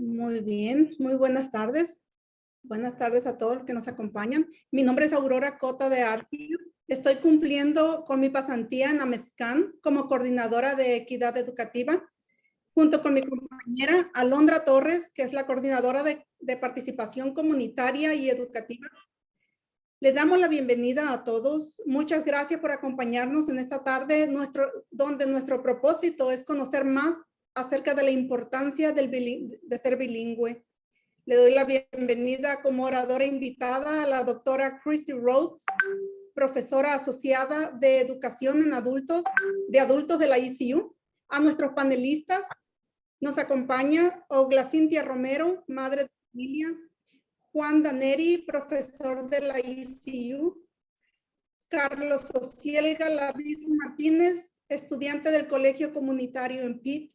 Muy bien, muy buenas tardes. Buenas tardes a todos los que nos acompañan. Mi nombre es Aurora Cota de Arcio. Estoy cumpliendo con mi pasantía en AMESCAN como coordinadora de equidad educativa, junto con mi compañera Alondra Torres, que es la coordinadora de participación comunitaria y educativa. Les damos la bienvenida a todos. Muchas gracias por acompañarnos en esta tarde, donde nuestro propósito es conocer más acerca de la importancia de ser bilingüe. Le doy la bienvenida como oradora invitada a la doctora Christy Rhodes, profesora asociada de educación en adultos de la ECU. A nuestros panelistas nos acompaña Ogla Cintia Romero, madre de familia, Juan Daneri, profesor de la ECU, Carlos Ocielga Lavis Martínez, estudiante del Colegio Comunitario en Pitt.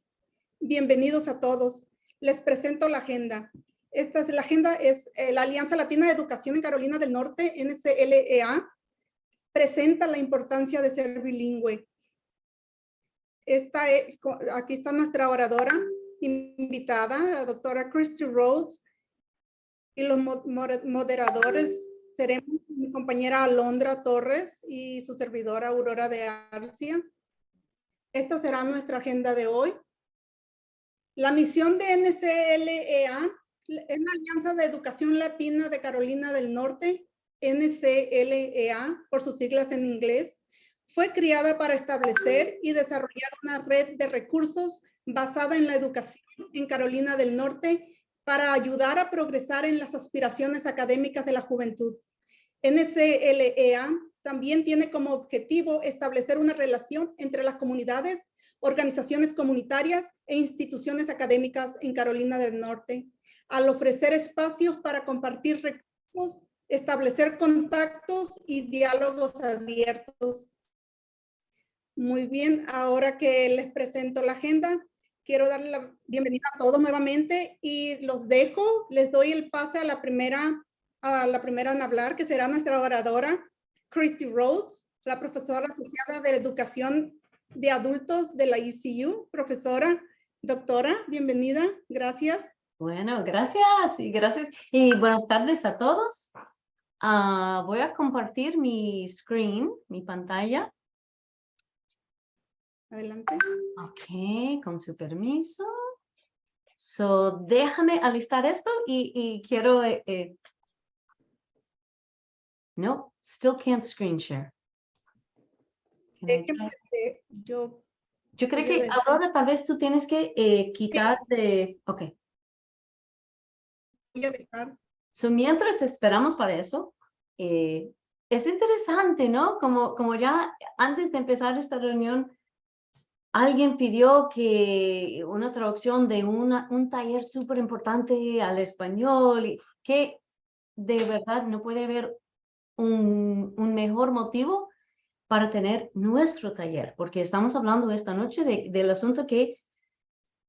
Bienvenidos a todos. Les presento la agenda. La agenda es la Alianza Latina de Educación en Carolina del Norte, NCLEA, presenta la importancia de ser bilingüe. Aquí está nuestra oradora invitada, la doctora Christy Rhodes, y los moderadores seremos mi compañera Alondra Torres y su servidora Aurora de Arcia. Esta será nuestra agenda de hoy. La misión de NCLEA es la Alianza de Educación Latina de Carolina del Norte, NCLEA, por sus siglas en inglés. Fue creada para establecer y desarrollar una red de recursos basada en la educación en Carolina del Norte para ayudar a progresar en las aspiraciones académicas de la juventud. NCLEA también tiene como objetivo establecer una relación entre las comunidades, organizaciones comunitarias e instituciones académicas en Carolina del Norte, al ofrecer espacios para compartir recursos, establecer contactos y diálogos abiertos. Muy bien, ahora que les presento la agenda, quiero darle la bienvenida a todos nuevamente y les doy el pase a la primera en hablar, que será nuestra oradora, Christy Rhodes, la profesora asociada de educación de adultos de la ECU. Profesora, doctora, bienvenida, gracias. Bueno, gracias y buenas tardes a todos. Voy a compartir mi screen, mi pantalla. Adelante. Ok, con su permiso. So, déjame alistar esto y quiero... No, still can't screen share. Yo creo que ahora tal vez tú tienes que quitar de... Ok. Voy a dejar. So, mientras esperamos para eso, es interesante, ¿no? Como ya antes de empezar esta reunión, alguien pidió que una traducción de un taller súper importante al español, y que de verdad no puede haber un mejor motivo para tener nuestro taller, porque estamos hablando esta noche del asunto que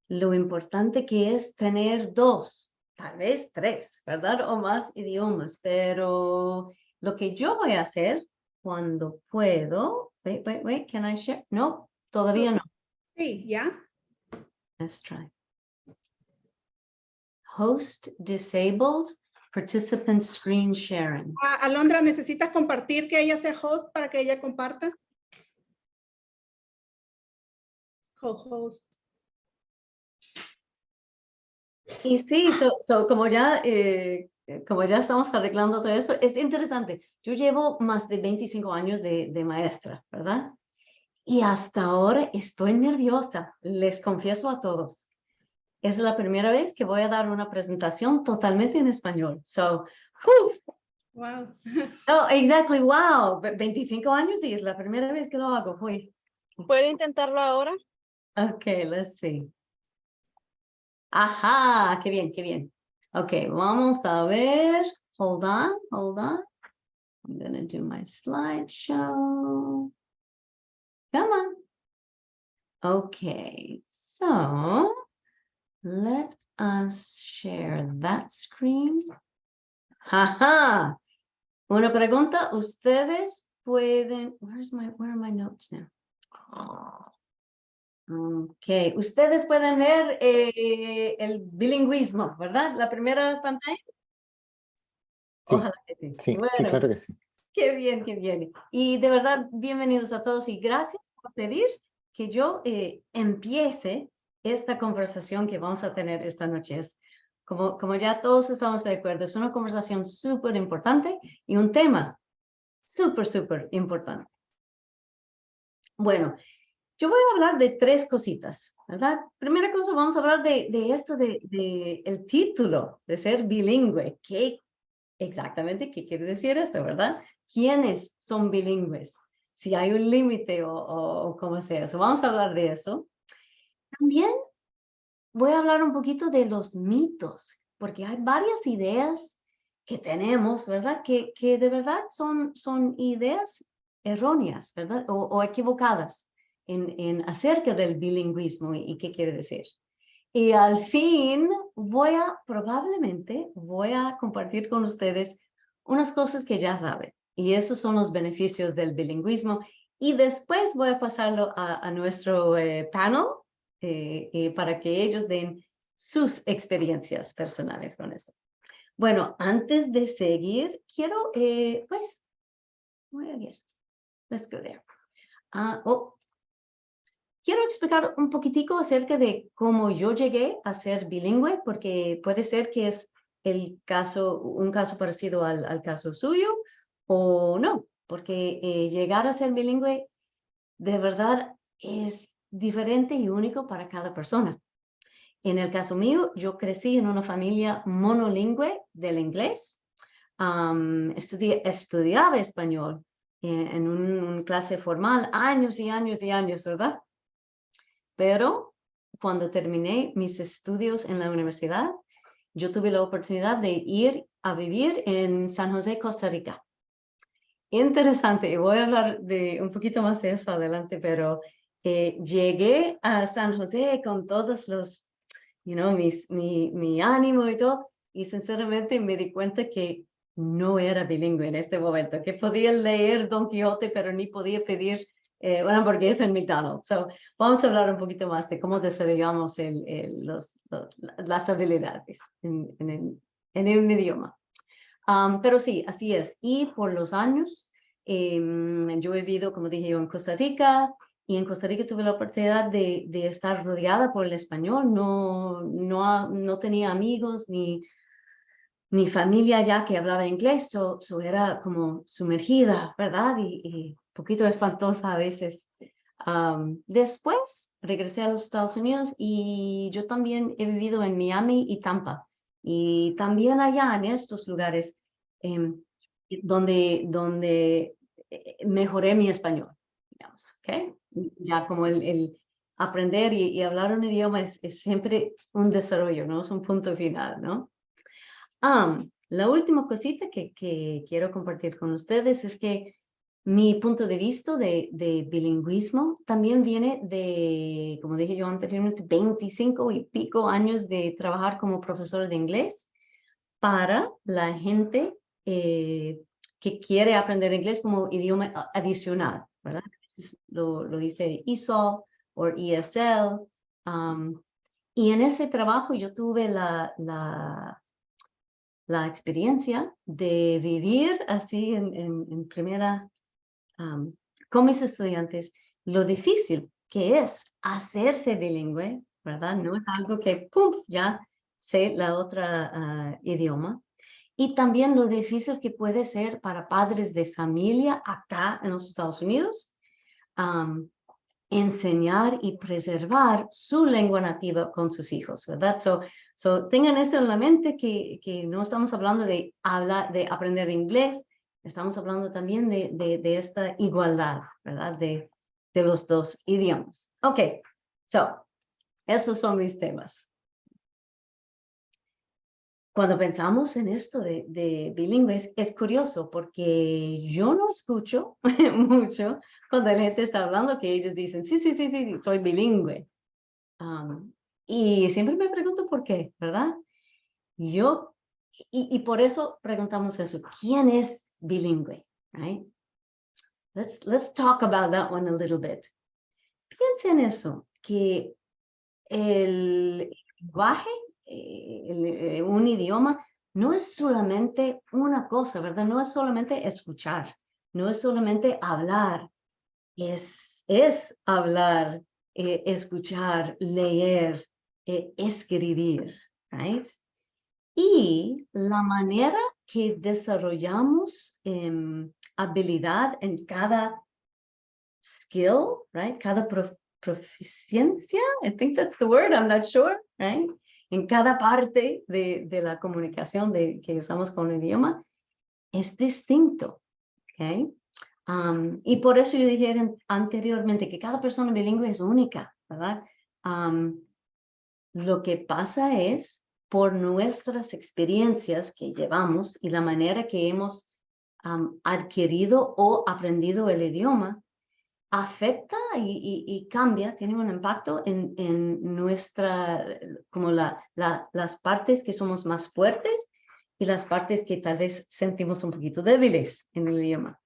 lo importante que es tener dos, tal vez tres, ¿verdad? O más idiomas, pero lo que yo voy a hacer cuando puedo... Wait, can I share? No, todavía no. Sí, ¿ya? Let's try. Host disabled, participant screen sharing. Alondra, ¿necesitas compartir que ella sea host para que ella comparta? Co-host. Y sí, como ya estamos arreglando todo eso, es interesante. Yo llevo más de 25 años de maestra, ¿verdad? Y hasta ahora estoy nerviosa, les confieso a todos. Es la primera vez que voy a dar una presentación totalmente en español. So, wow. Oh, exactly, wow. 25 años y es la primera vez que lo hago. ¿Puedo intentarlo ahora? Okay, let's see. Ajá, qué bien, qué bien. Ok, vamos a ver. Hold on. I'm gonna do my slideshow. Come on. Okay, so let us share that screen. Ajá. Una pregunta, ustedes pueden, where are my notes now? Ok, ustedes pueden ver el bilingüismo, ¿verdad? La primera pantalla. Sí, Ojalá que sí. sí, Bueno, sí, claro que sí. qué bien, qué bien. Y de verdad, bienvenidos a todos y gracias por pedir que yo empiece esta conversación que vamos a tener esta noche. Como ya todos estamos de acuerdo, es una conversación súper importante y un tema súper importante. Bueno, yo voy a hablar de tres cositas, ¿verdad? Primera cosa, vamos a hablar de esto de el título de ser bilingüe. ¿Qué exactamente qué quiere decir eso, verdad? ¿Quiénes son bilingües? Si hay un límite o cómo sea eso. Vamos a hablar de eso. También voy a hablar un poquito de los mitos, porque hay varias ideas que tenemos, ¿verdad? Que de verdad son ideas erróneas, ¿verdad? O equivocadas en acerca del bilingüismo y qué quiere decir. Y al fin probablemente voy a compartir con ustedes unas cosas que ya saben. Y esos son los beneficios del bilingüismo. Y después voy a pasarlo a nuestro panel para que ellos den sus experiencias personales con eso. Bueno, antes de seguir, quiero, pues, voy a ver. Let's go there. Quiero explicar un poquitico acerca de cómo yo llegué a ser bilingüe, porque puede ser que es un caso parecido al caso suyo o no, porque llegar a ser bilingüe de verdad es diferente y único para cada persona. En el caso mío, yo crecí en una familia monolingüe del inglés. Estudiaba español en una clase formal años y años y años, ¿verdad? Pero cuando terminé mis estudios en la universidad, yo tuve la oportunidad de ir a vivir en San José, Costa Rica. Interesante, y voy a hablar de un poquito más de eso adelante, pero llegué a San José con todos los, mi ánimo y todo, y sinceramente me di cuenta que no era bilingüe en este momento, que podía leer Don Quijote, pero ni podía pedir una hamburguesa en McDonald's. So, vamos a hablar un poquito más de cómo desarrollamos las habilidades en un idioma. Pero sí, así es. Y por los años, yo he vivido, como dije yo, en Costa Rica, y en Costa Rica tuve la oportunidad de estar rodeada por el español. No tenía amigos ni familia ya que hablaba inglés, era como sumergida, ¿verdad? Y un poquito espantosa a veces. Después regresé a los Estados Unidos y yo también he vivido en Miami y Tampa. Y también allá en estos lugares donde mejoré mi español, digamos, ¿ok? Ya como el aprender y hablar un idioma es siempre un desarrollo, no es un punto final, ¿no? La última cosita que quiero compartir con ustedes es que mi punto de vista de bilingüismo también viene de, como dije yo anteriormente, 25 y pico años de trabajar como profesor de inglés para la gente que quiere aprender inglés como idioma adicional, ¿verdad? Lo dice ESOL o ESL. Y en ese trabajo yo tuve la experiencia de vivir así en primera con mis estudiantes lo difícil que es hacerse bilingüe, ¿verdad? No es algo que, ¡pum!, ya sé la otra idioma. Y también lo difícil que puede ser para padres de familia acá en los Estados Unidos enseñar y preservar su lengua nativa con sus hijos, ¿verdad? Tengan esto en la mente que no estamos hablando de aprender inglés, estamos hablando también de esta igualdad, ¿verdad? De los dos idiomas. Ok, esos son mis temas. Cuando pensamos en esto de bilingües, es curioso porque yo no escucho mucho cuando la gente está hablando que ellos dicen, sí, soy bilingüe. Y siempre me pregunto por qué, ¿verdad? Y por eso preguntamos eso, ¿quién es bilingüe? Right? Let's talk about that one a little bit. Piensa en eso. que el lenguaje, un idioma, no es solamente una cosa, ¿verdad? No es solamente escuchar, no es solamente hablar, es hablar, escuchar, leer, escribir, right? Y la manera que desarrollamos habilidad en cada skill, right? Cada proficiencia, I think that's the word, I'm not sure, right? En cada parte de la comunicación que usamos con el idioma es distinto, ¿ok? Y por eso yo dije anteriormente que cada persona bilingüe es única, ¿verdad? Lo que pasa es por nuestras experiencias que llevamos y la manera que hemos adquirido o aprendido el idioma, afecta y cambia, tiene un impacto en nuestra, como las partes que somos más fuertes y las partes que tal vez sentimos un poquito débiles en el idioma.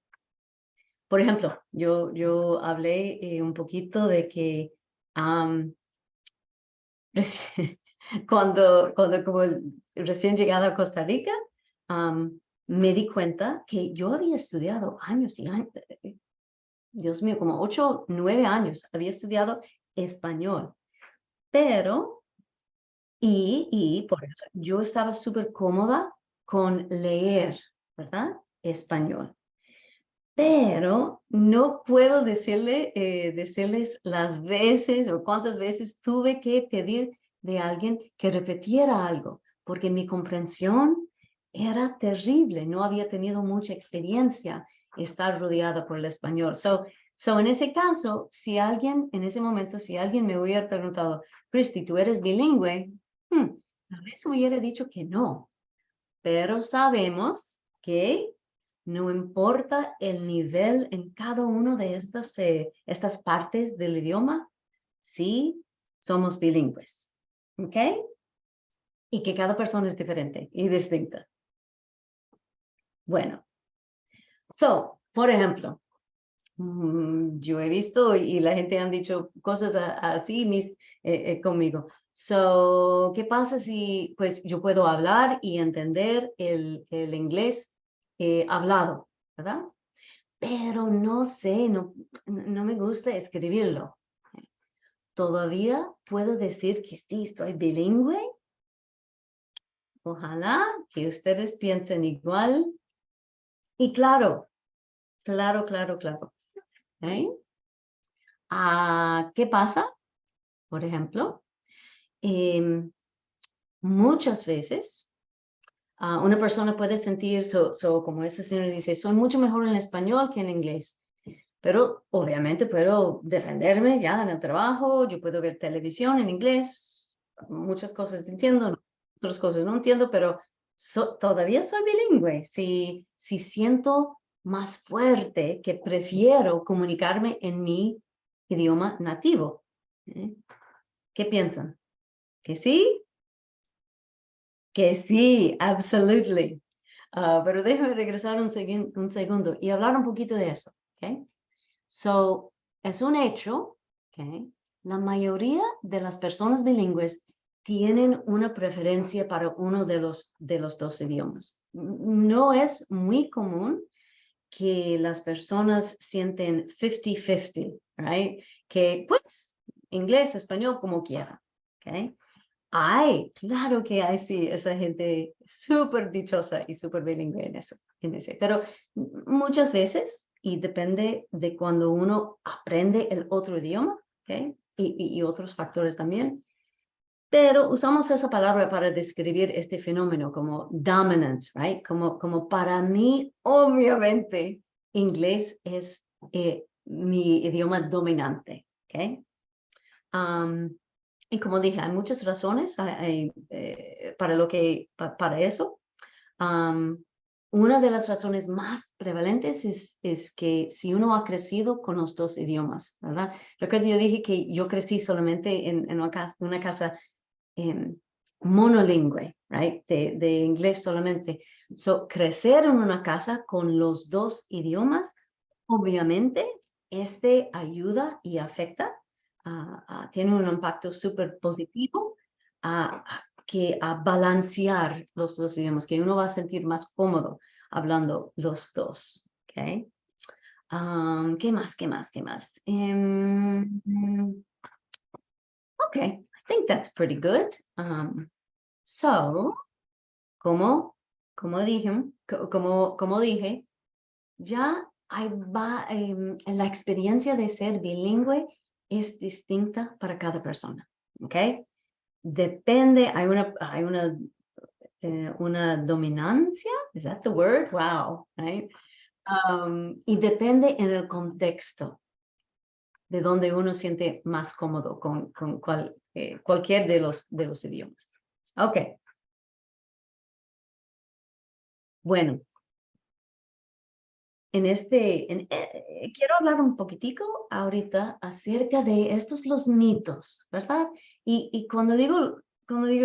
Por ejemplo, yo hablé un poquito de que cuando como recién llegada a Costa Rica, me di cuenta que yo había estudiado años y años, Dios mío, como 8, 9 años había estudiado español, pero, y por eso yo estaba súper cómoda con leer, ¿verdad? Español. Pero no puedo decirles las veces o cuántas veces tuve que pedir de alguien que repitiera algo, porque mi comprensión era terrible, no había tenido mucha experiencia estar rodeada por el español. So en ese caso, en ese momento, si alguien me hubiera preguntado, Christy, ¿tú eres bilingüe? Tal vez hubiera dicho que no, pero sabemos que no importa el nivel en cada uno de estas partes del idioma, sí somos bilingües, ¿ok? Y que cada persona es diferente y distinta. Bueno, por ejemplo, yo he visto y la gente han dicho cosas así conmigo. ¿Qué pasa si pues yo puedo hablar y entender el inglés hablado, ¿verdad? Pero no sé, no me gusta escribirlo. ¿Todavía puedo decir que sí, soy bilingüe? Ojalá que ustedes piensen igual. Y claro. ¿Eh? ¿Qué pasa? Por ejemplo, muchas veces una persona puede sentir, como esa señora dice, soy mucho mejor en español que en inglés. Pero obviamente puedo defenderme ya en el trabajo, yo puedo ver televisión en inglés, muchas cosas entiendo, otras cosas no entiendo, pero todavía soy bilingüe. Si siento más fuerte que prefiero comunicarme en mi idioma nativo. ¿Qué piensan? ¿Que sí? Que sí, absolutely. Pero déjame regresar un segundo y hablar un poquito de eso. ¿Okay? Es un hecho que la mayoría de las personas bilingües tienen una preferencia para uno de los dos idiomas. No es muy común que las personas sienten 50-50, right? Que pues inglés, español, como quiera, ¿ok? Claro que hay, sí, esa gente súper dichosa y súper bilingüe en ese. Pero muchas veces, y depende de cuando uno aprende el otro idioma, ¿ok? Y otros factores también. Pero usamos esa palabra para describir este fenómeno como dominant, right? Como para mí, obviamente, inglés es mi idioma dominante, ¿ok? Y como dije, hay muchas razones para eso. Una de las razones más prevalentes es que si uno ha crecido con los dos idiomas, ¿verdad? Recuerdo, yo dije que yo crecí solamente en una casa monolingüe, right? De inglés solamente. Crecer en una casa con los dos idiomas, obviamente, ayuda y afecta tiene un impacto súper positivo que a balancear los dos idiomas, que uno va a sentir más cómodo hablando los dos. ¿Okay? ¿Qué más? Okay, I think that's pretty good. So, como dije, ya la experiencia de ser bilingüe es distinta para cada persona, ¿ok? Depende, hay una dominancia, is that the word? Wow, right? Y depende en el contexto de donde uno siente más cómodo con cualquier de los idiomas. Ok. Bueno. Quiero hablar un poquitico ahorita acerca de estos los mitos, ¿verdad? Y cuando digo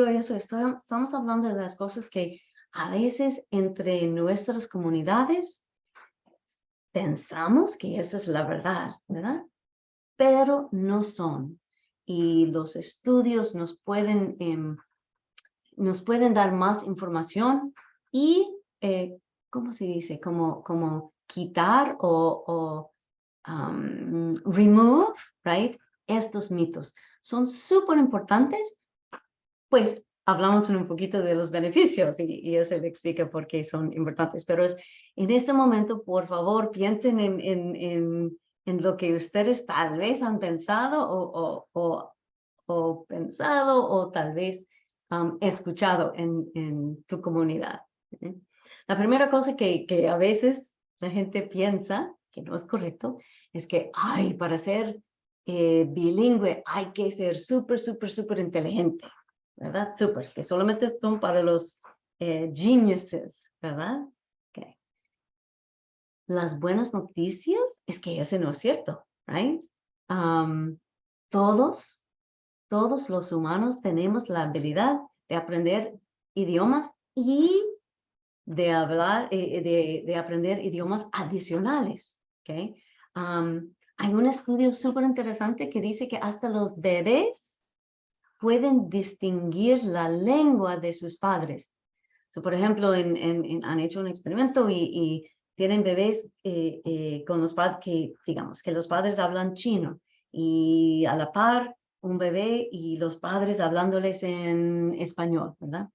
eso, estamos hablando de las cosas que a veces entre nuestras comunidades pensamos que esa es la verdad, ¿verdad? Pero no son. Y los estudios nos pueden dar más información y, ¿cómo se dice? Como quitar o remove, right? Estos mitos. Son súper importantes. Pues hablamos un poquito de los beneficios y eso le explica por qué son importantes. Pero en este momento, por favor, piensen en lo que ustedes tal vez han pensado o pensado o tal vez escuchado en tu comunidad. La primera cosa que a veces la gente piensa, que no es correcto, es que, para ser bilingüe hay que ser súper inteligente, ¿verdad? Súper, que solamente son para los geniuses, ¿verdad? Okay. Las buenas noticias es que ese no es cierto, right? Todos los humanos tenemos la habilidad de aprender idiomas y de hablar, de aprender idiomas adicionales. ¿Okay? Hay un estudio súper interesante que dice que hasta los bebés pueden distinguir la lengua de sus padres. So, por ejemplo, han hecho un experimento y tienen bebés con los padres que, digamos, que los padres hablan chino y a la par un bebé y los padres hablándoles en español, ¿verdad?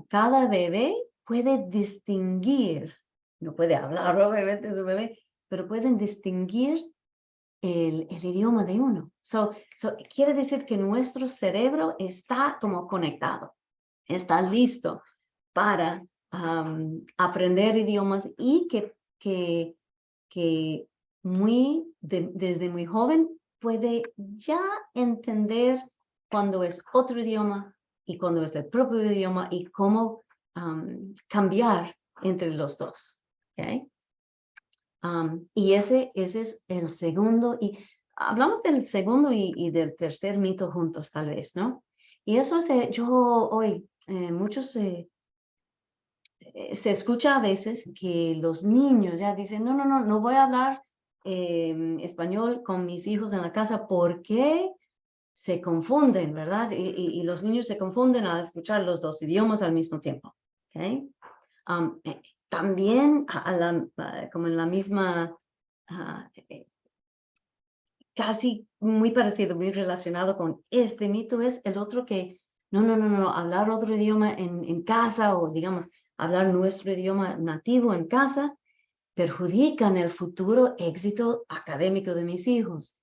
Cada bebé puede distinguir, no puede hablar obviamente su bebé, pero pueden distinguir el idioma de uno. So, quiere decir que nuestro cerebro está como conectado, está listo para aprender idiomas y que desde muy joven puede ya entender cuando es otro idioma y cuando es el propio idioma y cómo cambiar entre los dos. ¿Okay? Y ese es el segundo, y hablamos del segundo y del tercer mito juntos tal vez, ¿no? Y eso es, muchos se escucha a veces que los niños ya dicen, no voy a hablar español con mis hijos en la casa porque se confunden, ¿verdad? Y los niños se confunden al escuchar los dos idiomas al mismo tiempo. ¿Okay? También, como en la misma, casi muy parecido, muy relacionado con este mito es el otro que, no, hablar otro idioma en casa o digamos, hablar nuestro idioma nativo en casa perjudican el futuro éxito académico de mis hijos.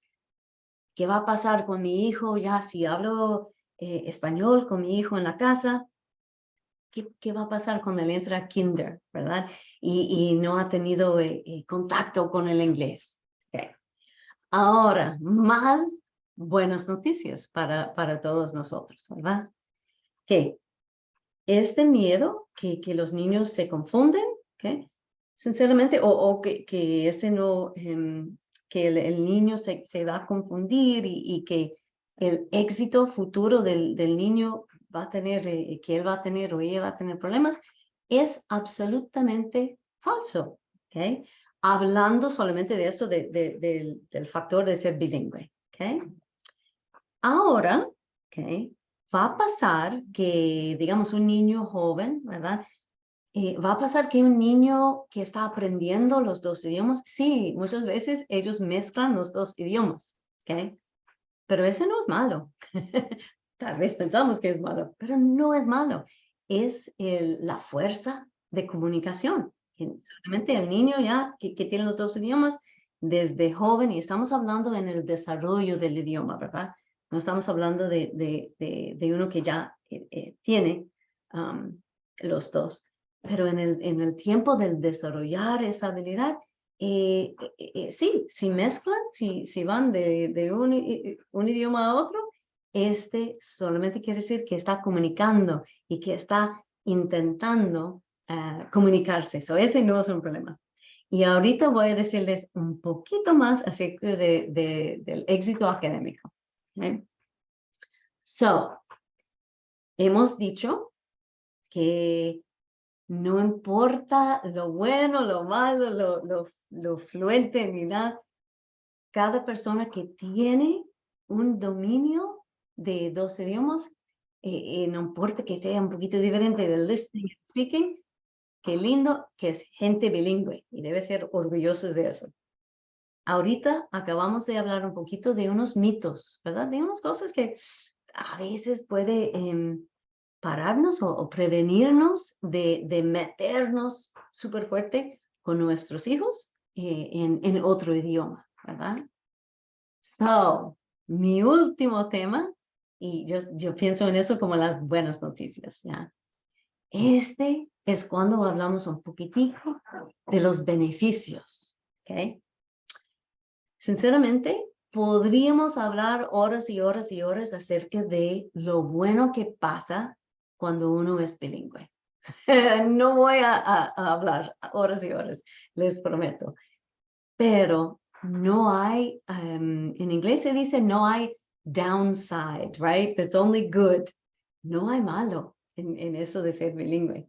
¿Qué va a pasar con mi hijo ya si hablo español con mi hijo en la casa? ¿Qué va a pasar cuando él entra a kinder, verdad? Y no ha tenido contacto con el inglés. Okay. Ahora, más buenas noticias para todos nosotros, ¿verdad? Que este miedo que los niños se confunden, ¿okay? Sinceramente, o que ese no, que el niño se va a confundir y que el éxito futuro del niño va a tener, que él va a tener o ella va a tener problemas, es absolutamente falso. ¿Okay? Hablando solamente de eso, del factor de ser bilingüe. ¿Okay? Ahora, okay, va a pasar que, digamos, un niño joven, ¿verdad? Va a pasar que un niño que está aprendiendo los dos idiomas, sí, muchas veces ellos mezclan los dos idiomas, ¿ok? Pero ese no es malo. Tal vez pensamos que es malo, pero no es malo. Es la fuerza de comunicación. Solamente el niño ya que tiene los dos idiomas desde joven, y estamos hablando en el desarrollo del idioma, ¿verdad? No estamos hablando de uno que ya tiene los dos. Pero en el tiempo del desarrollar esa habilidad, sí, si mezclan, si van de un idioma a otro, solamente quiere decir que está comunicando y que está intentando comunicarse. Ese no es un problema. Y ahorita voy a decirles un poquito más acerca del éxito académico. ¿Okay? Hemos dicho que no importa lo bueno, lo malo, lo fluente ni nada. Cada persona que tiene un dominio de dos idiomas, no importa que sea un poquito diferente del listening y speaking, qué lindo que es gente bilingüe y debe ser orgullosos de eso. Ahorita acabamos de hablar un poquito de unos mitos, ¿verdad? De unas cosas que a veces puede pararnos o prevenirnos de meternos súper fuerte con nuestros hijos en otro idioma, ¿verdad? Mi último tema, y yo pienso en eso como las buenas noticias, ¿ya? Es cuando hablamos un poquitico de los beneficios, ¿ok? Sinceramente, podríamos hablar horas y horas y horas acerca de lo bueno que pasa cuando uno es bilingüe. No voy a hablar horas y horas, les prometo. Pero no hay, en inglés se dice no hay downside, right? It's only good. No hay malo en eso de ser bilingüe.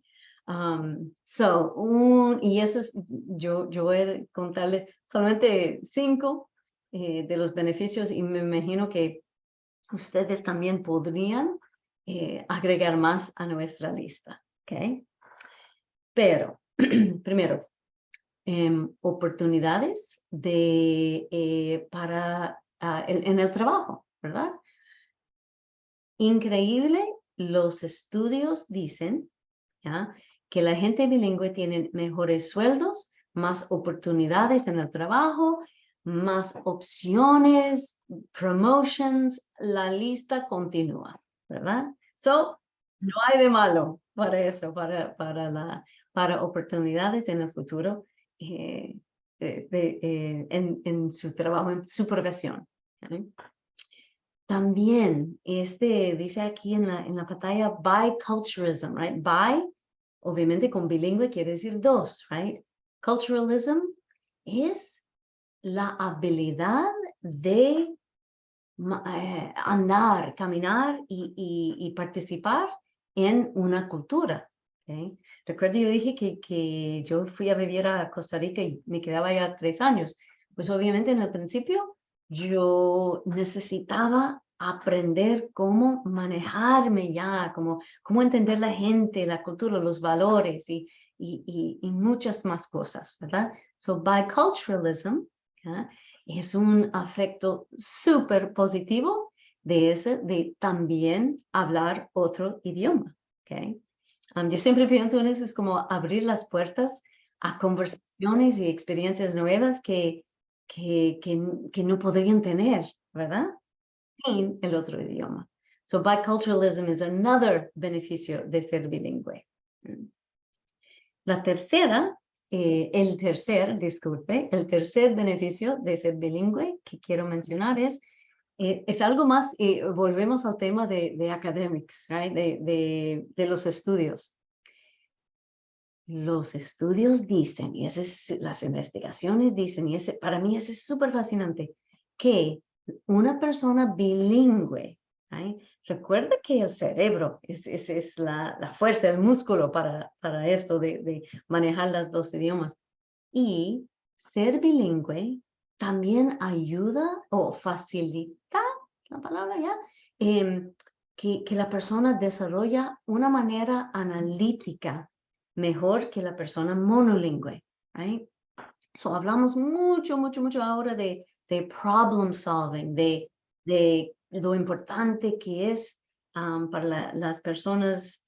Y eso es, yo voy a contarles solamente 5 de los beneficios, y me imagino que ustedes también podrían agregar más a nuestra lista, ¿ok? Pero, primero, oportunidades para en el trabajo, ¿verdad? Increíble, los estudios dicen, ¿ya?, que la gente bilingüe tiene mejores sueldos, más oportunidades en el trabajo, más opciones, promotions, la lista continúa, ¿verdad? No hay de malo para eso, para oportunidades en el futuro en su trabajo, en su profesión. ¿Okay? También, dice aquí en la pantalla, biculturalism, right? Bi, obviamente con bilingüe quiere decir dos, right? Culturalism es la habilidad de andar, caminar y participar en una cultura. ¿Okay? Recuerdo, yo dije que yo fui a vivir a Costa Rica y me quedaba allá 3 años. Pues obviamente en el principio yo necesitaba aprender cómo manejarme ya, cómo entender la gente, la cultura, los valores y muchas más cosas, ¿verdad? Biculturalism, ¿ya?, es un afecto súper positivo de también hablar otro idioma, ¿ok? Yo siempre pienso en eso, es como abrir las puertas a conversaciones y experiencias nuevas que no podrían tener, ¿verdad?, sin el otro idioma. Biculturalism is another beneficio de ser bilingüe. La tercera, el tercer beneficio de ser bilingüe que quiero mencionar es algo más, volvemos al tema de academics, right? de los estudios. Los estudios dicen, y las investigaciones dicen, y para mí es súper fascinante, que una persona bilingüe, right? Recuerda que el cerebro es la fuerza, el músculo para esto de manejar los dos idiomas. Y ser bilingüe también ayuda o facilita la palabra ya, que la persona desarrolla una manera analítica mejor que la persona monolingüe, right? So hablamos mucho ahora de problem solving, de lo importante que es para las personas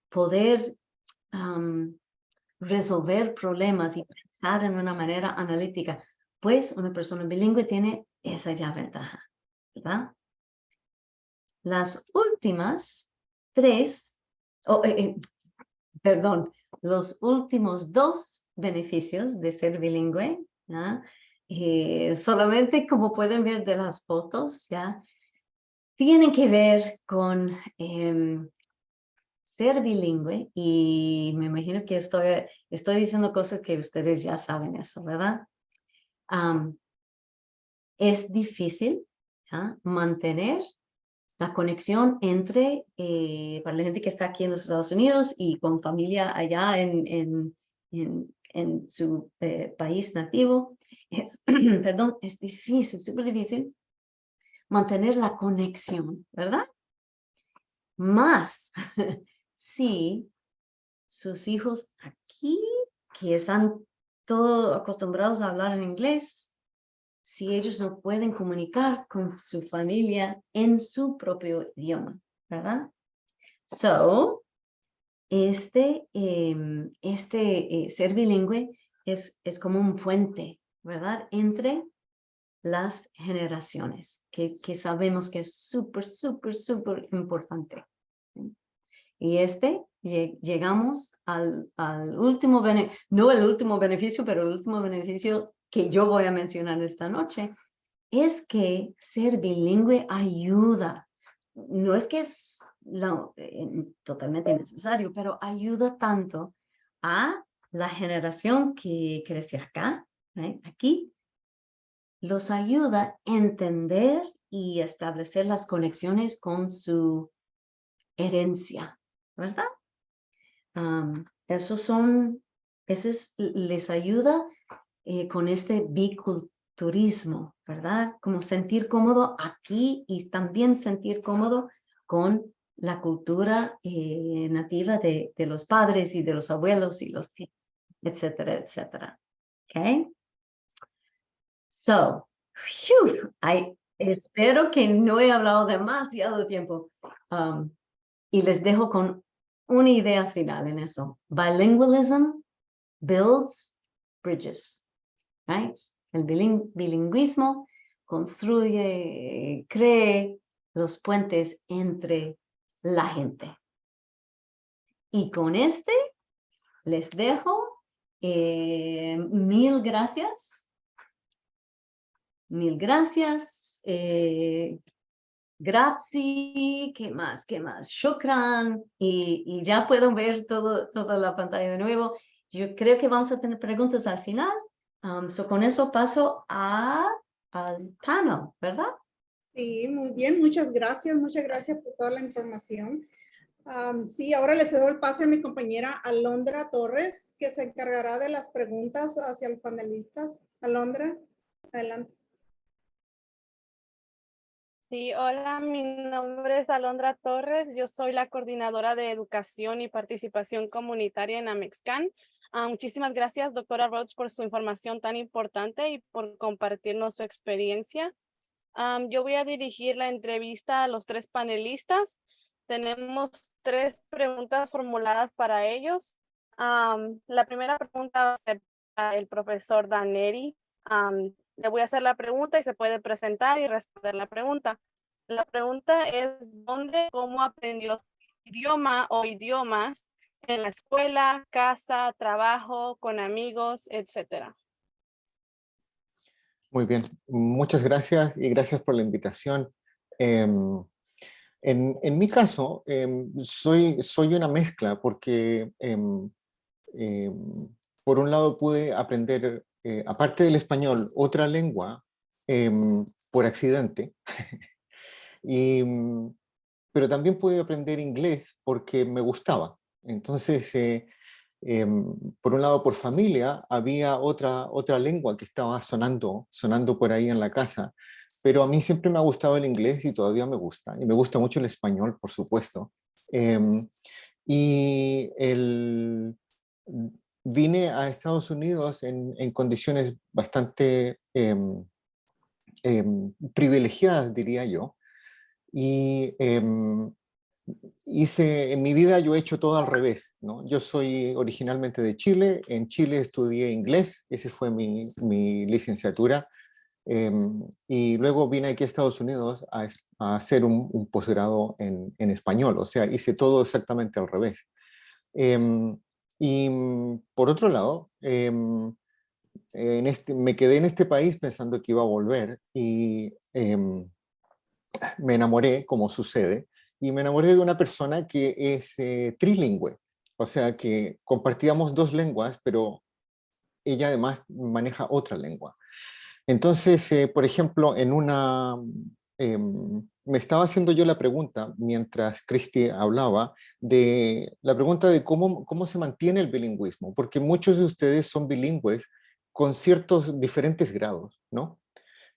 poder resolver problemas y pensar en una manera analítica. Pues una persona bilingüe tiene esa ya ventaja, ¿verdad? Las últimas tres, perdón, los últimos dos beneficios de ser bilingüe, ¿ya? Solamente como pueden ver de las fotos, ¿ya? Tienen que ver con ser bilingüe, y me imagino que estoy diciendo cosas que ustedes ya saben eso, ¿verdad? Es difícil, ¿ya?, mantener la conexión entre, para la gente que está aquí en los Estados Unidos y con familia allá en su país nativo. Perdón, es difícil, súper difícil mantener la conexión, ¿verdad? Más si sus hijos aquí, que están todos acostumbrados a hablar en inglés, si ellos no pueden comunicar con su familia en su propio idioma, ¿verdad? So, ser bilingüe es como un puente, ¿verdad?, entre las generaciones, que sabemos que es súper importante. Y llegamos al último beneficio, no el último beneficio, pero el último beneficio que yo voy a mencionar esta noche, es que ser bilingüe ayuda. No es que es totalmente necesario, pero ayuda tanto a la generación que crece acá, ¿right?, aquí, los ayuda a entender y establecer las conexiones con su herencia, ¿verdad? Les ayuda con este biculturismo, ¿verdad? Como sentir cómodo aquí y también sentir cómodo con la cultura nativa de los padres y de los abuelos y los tíos, etcétera, etcétera. ¿Ok? So, espero que no he hablado demasiado tiempo. Y les dejo con una idea final en eso. Bilingualism builds bridges, right? El bilingüismo construye, cree los puentes entre la gente. Y con les dejo. Mil gracias. Mil gracias. Grazie, ¿qué más? Shukran, y ya pueden ver toda la pantalla de nuevo. Yo creo que vamos a tener preguntas al final. Con eso paso al panel, ¿verdad? Sí, muy bien, muchas gracias por toda la información. Sí, ahora le cedo el pase a mi compañera Alondra Torres, que se encargará de las preguntas hacia los panelistas. Alondra, adelante. Sí, hola, mi nombre es Alondra Torres. Yo soy la coordinadora de educación y participación comunitaria en Amexcan. Muchísimas gracias, doctora Rhodes, por su información tan importante y por compartirnos su experiencia. Yo voy a dirigir la entrevista a los tres panelistas. Tenemos 3 preguntas formuladas para ellos. La primera pregunta va a ser para el profesor Daneri. Le voy a hacer la pregunta y se puede presentar y responder la pregunta. La pregunta es: ¿dónde, cómo aprendió idioma o idiomas? ¿En la escuela, casa, trabajo, con amigos, etcétera? Muy bien, muchas gracias y gracias por la invitación. En mi caso, soy una mezcla porque por un lado pude aprender, aparte del español, otra lengua por accidente, y, pero también pude aprender inglés porque me gustaba. Entonces, por un lado, por familia, había otra lengua que estaba sonando por ahí en la casa, pero a mí siempre me ha gustado el inglés y todavía me gusta, y me gusta mucho el español, por supuesto. Y vine a Estados Unidos en condiciones bastante privilegiadas, diría yo, y en mi vida yo he hecho todo al revés, ¿no? Yo soy originalmente de Chile, en Chile estudié inglés, esa fue mi licenciatura, y luego vine aquí a Estados Unidos a hacer un posgrado en español, o sea, hice todo exactamente al revés. Y por otro lado, me quedé en este país pensando que iba a volver y me enamoré, como sucede, y me enamoré de una persona que es trilingüe, o sea que compartíamos dos lenguas, pero ella además maneja otra lengua. Entonces, por ejemplo, me estaba haciendo yo la pregunta, mientras Cristi hablaba, de la pregunta de cómo se mantiene el bilingüismo, porque muchos de ustedes son bilingües con ciertos diferentes grados, ¿no?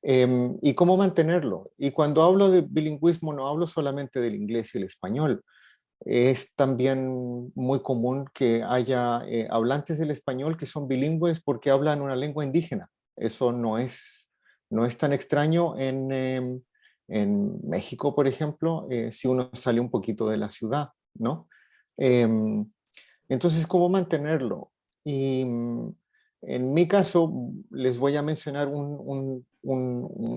Y cómo mantenerlo. Y cuando hablo de bilingüismo no hablo solamente del inglés y el español. Es también muy común que haya hablantes del español que son bilingües porque hablan una lengua indígena. Eso no es tan extraño en México, por ejemplo, si uno sale un poquito de la ciudad, ¿no? Em, entonces, ¿cómo mantenerlo? Y en mi caso, les voy a mencionar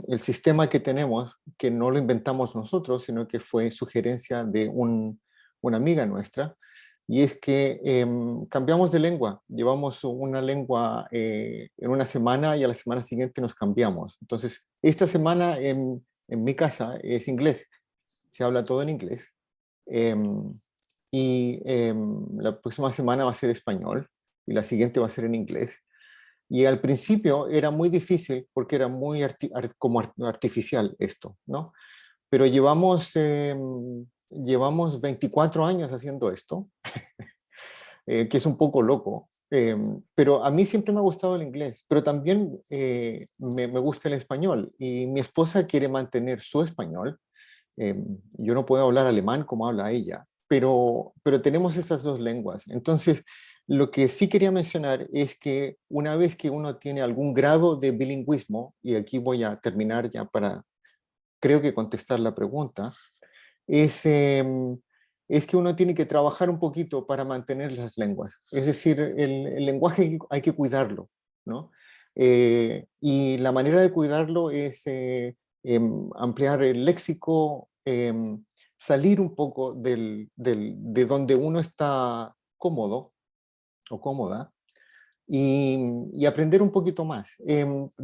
el sistema que tenemos, que no lo inventamos nosotros, sino que fue sugerencia de una amiga nuestra, y es que cambiamos de lengua. Llevamos una lengua en una semana y a la semana siguiente nos cambiamos. Entonces, esta semana en mi casa es inglés, se habla todo en inglés. Em, y la próxima semana va a ser español y la siguiente va a ser en inglés. Y al principio era muy difícil porque era muy como artificial esto, ¿no? Pero llevamos 24 años haciendo esto, que es un poco loco. Pero a mí siempre me ha gustado el inglés, pero también me gusta el español y mi esposa quiere mantener su español. Yo no puedo hablar alemán como habla ella, pero tenemos estas dos lenguas. Entonces, lo que sí quería mencionar es que una vez que uno tiene algún grado de bilingüismo, y aquí voy a terminar ya para, creo que contestar la pregunta, es que uno tiene que trabajar un poquito para mantener las lenguas. Es decir, el lenguaje hay que cuidarlo, ¿no? Y la manera de cuidarlo es ampliar el léxico, salir un poco de donde uno está cómodo o cómoda y aprender un poquito más.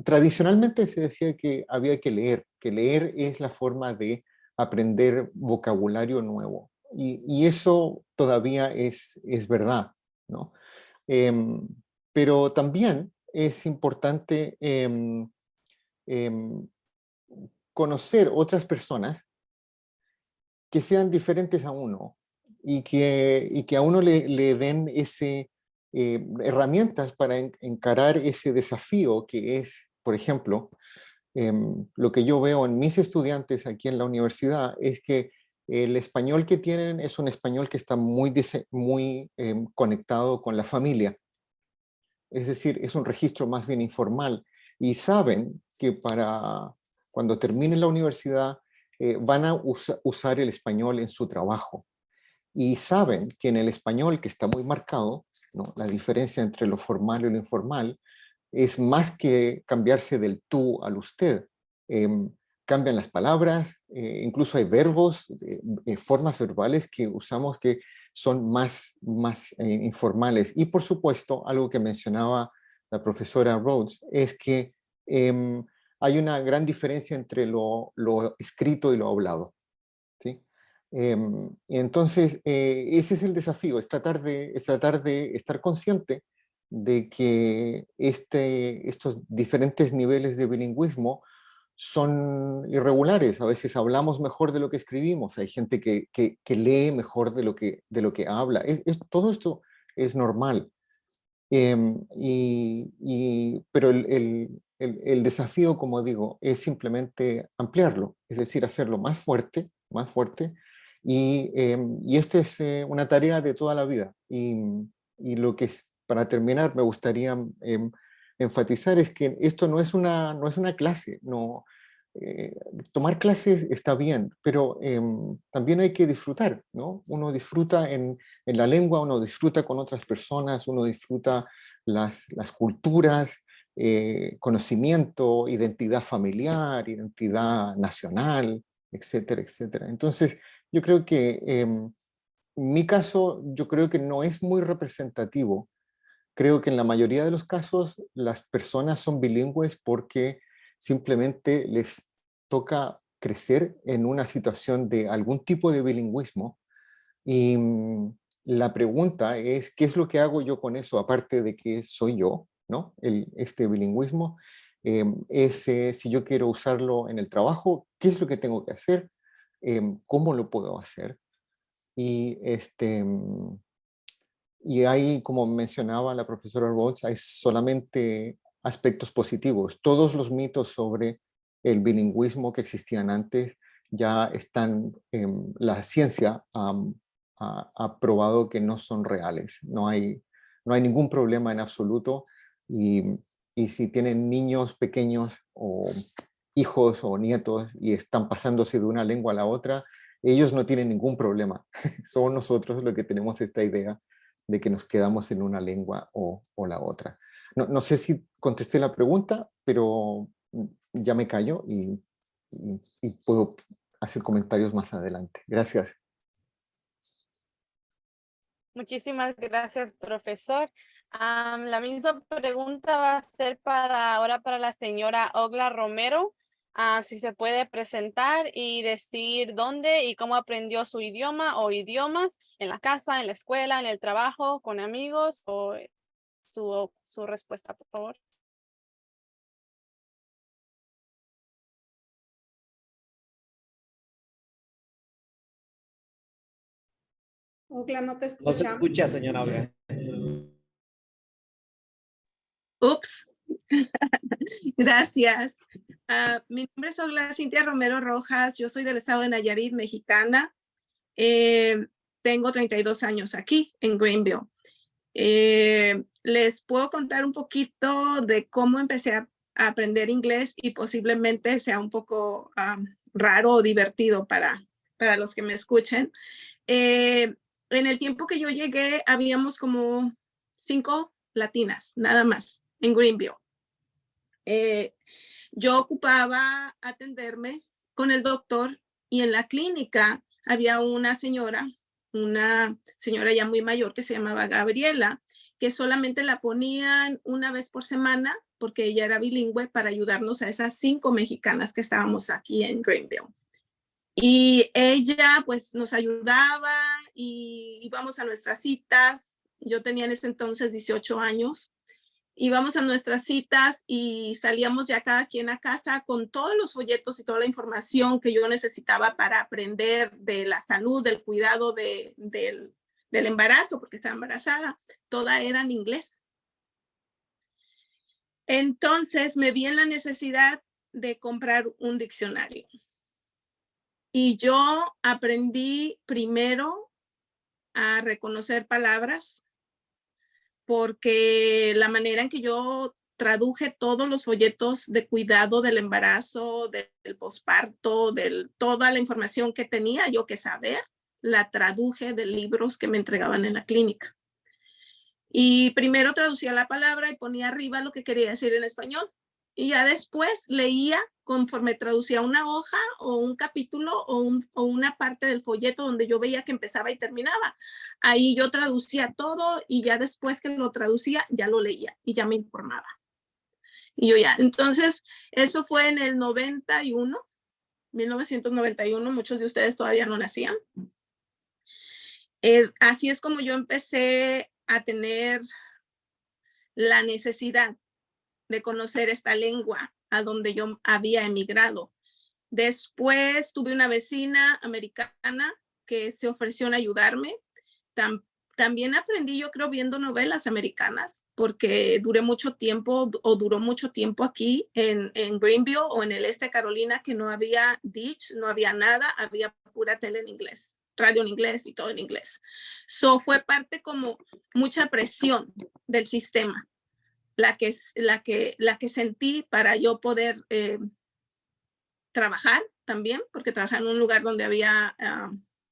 Tradicionalmente se decía que había que leer es la forma de aprender vocabulario nuevo. Y eso todavía es verdad, ¿no? Em, pero también es importante em, conocer otras personas que sean diferentes a uno y que a uno le den herramientas para encarar ese desafío que es, por ejemplo, lo que yo veo en mis estudiantes aquí en la universidad es que el español que tienen es un español que está muy conectado con la familia. Es decir, es un registro más bien informal y saben que para cuando terminen la universidad van a usar el español en su trabajo. Y saben que en el español, que está muy marcado, ¿no? La diferencia entre lo formal y lo informal, es más que cambiarse del tú al usted. Cambian las palabras, incluso hay verbos, formas verbales que usamos que son más informales. Y por supuesto, algo que mencionaba la profesora Rhodes, es que hay una gran diferencia entre lo escrito y lo hablado, ¿sí? Entonces, ese es el desafío, es tratar de estar consciente de que estos diferentes niveles de bilingüismo son irregulares. A veces hablamos mejor de lo que escribimos, hay gente que lee mejor de lo que habla. Todo esto es normal. Pero el desafío, como digo, es simplemente ampliarlo, es decir, hacerlo más fuerte, más fuerte. Y esto es una tarea de toda la vida. Y lo que para terminar me gustaría enfatizar es que esto no es una clase, no. Tomar clases está bien, pero también hay que disfrutar, ¿no? Uno disfruta en la lengua, uno disfruta con otras personas, uno disfruta las culturas, conocimiento, identidad familiar, identidad nacional, etcétera, etcétera. Entonces, yo creo que mi caso, yo creo que no es muy representativo. Creo que en la mayoría de los casos las personas son bilingües porque simplemente les toca crecer en una situación de algún tipo de bilingüismo. Y la pregunta es, ¿qué es lo que hago yo con eso? Aparte de que soy yo, ¿no? Este bilingüismo, si yo quiero usarlo en el trabajo, ¿qué es lo que tengo que hacer? ¿Cómo lo puedo hacer? Y, y hay, como mencionaba la profesora Rhodes, hay solamente aspectos positivos. Todos los mitos sobre el bilingüismo que existían antes ya están, la ciencia ha probado que no son reales. No hay ningún problema en absoluto. Y si tienen niños pequeños o hijos o nietos y están pasándose de una lengua a la otra, ellos no tienen ningún problema. Somos nosotros los que tenemos esta idea de que nos quedamos en una lengua o la otra. No sé si contesté la pregunta, pero ya me callo y puedo hacer comentarios más adelante. Gracias. Muchísimas gracias, profesor. La misma pregunta va a ser ahora para la señora Ogla Romero. Si se puede presentar y decir dónde y cómo aprendió su idioma o idiomas en la casa, en la escuela, en el trabajo, con amigos, o su respuesta, por favor. Ogla, no te No se escuchamos. escucha, señora Olga. Ups. Gracias. Mi nombre es Ogla Cintia Romero Rojas. Yo soy del estado de Nayarit, mexicana. Tengo 32 años aquí en Greenville. Les puedo contar un poquito de cómo empecé a aprender inglés y posiblemente sea un poco raro o divertido para los que me escuchen. En el tiempo que yo llegué, habíamos como 5 latinas, nada más, en Greenville. Yo ocupaba atenderme con el doctor y en la clínica había una señora ya muy mayor que se llamaba Gabriela, que solamente la ponían una vez por semana porque ella era bilingüe para ayudarnos a esas 5 mexicanas que estábamos aquí en Greenville. Y ella pues nos ayudaba y íbamos a nuestras citas. Yo tenía en ese entonces 18 años. Íbamos a nuestras citas y salíamos ya cada quien a casa con todos los folletos y toda la información que yo necesitaba para aprender de la salud, del cuidado del embarazo, porque estaba embarazada. Toda era en inglés. Entonces me vi en la necesidad de comprar un diccionario. Y yo aprendí primero a reconocer palabras, porque la manera en que yo traduje todos los folletos de cuidado del embarazo, del posparto, toda la información que tenía yo que saber, la traduje de libros que me entregaban en la clínica. Y primero traducía la palabra y ponía arriba lo que quería decir en español. Y ya después leía conforme traducía una hoja o un capítulo o una parte del folleto donde yo veía que empezaba y terminaba. Ahí yo traducía todo y ya después que lo traducía ya lo leía y ya me informaba. Y yo ya, entonces eso fue en el 1991, muchos de ustedes todavía no nacían. Así es como yo empecé a tener la necesidad de conocer esta lengua a donde yo había emigrado. Después tuve una vecina americana que se ofreció en ayudarme. también aprendí, yo creo, viendo novelas americanas, porque duró mucho tiempo aquí en Greenville o en el este de Carolina, que no había Ditch, no había nada, había pura tele en inglés, radio en inglés y todo en inglés. So fue parte como mucha presión del sistema, la que sentí para yo poder trabajar también, porque trabajaba en un lugar donde había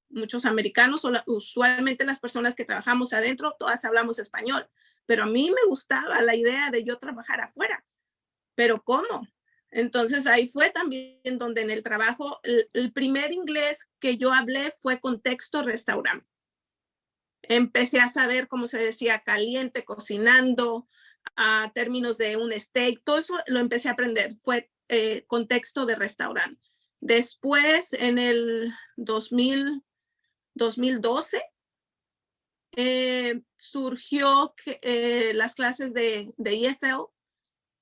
muchos americanos, usualmente las personas que trabajamos adentro, todas hablamos español, pero a mí me gustaba la idea de yo trabajar afuera, pero ¿cómo? Entonces ahí fue también donde en el trabajo, el primer inglés que yo hablé fue contexto restaurante. Empecé a saber cómo se decía caliente, cocinando, a términos de un steak, todo eso lo empecé a aprender, fue contexto de restaurante. Después, en el 2012, surgió las clases de ESL,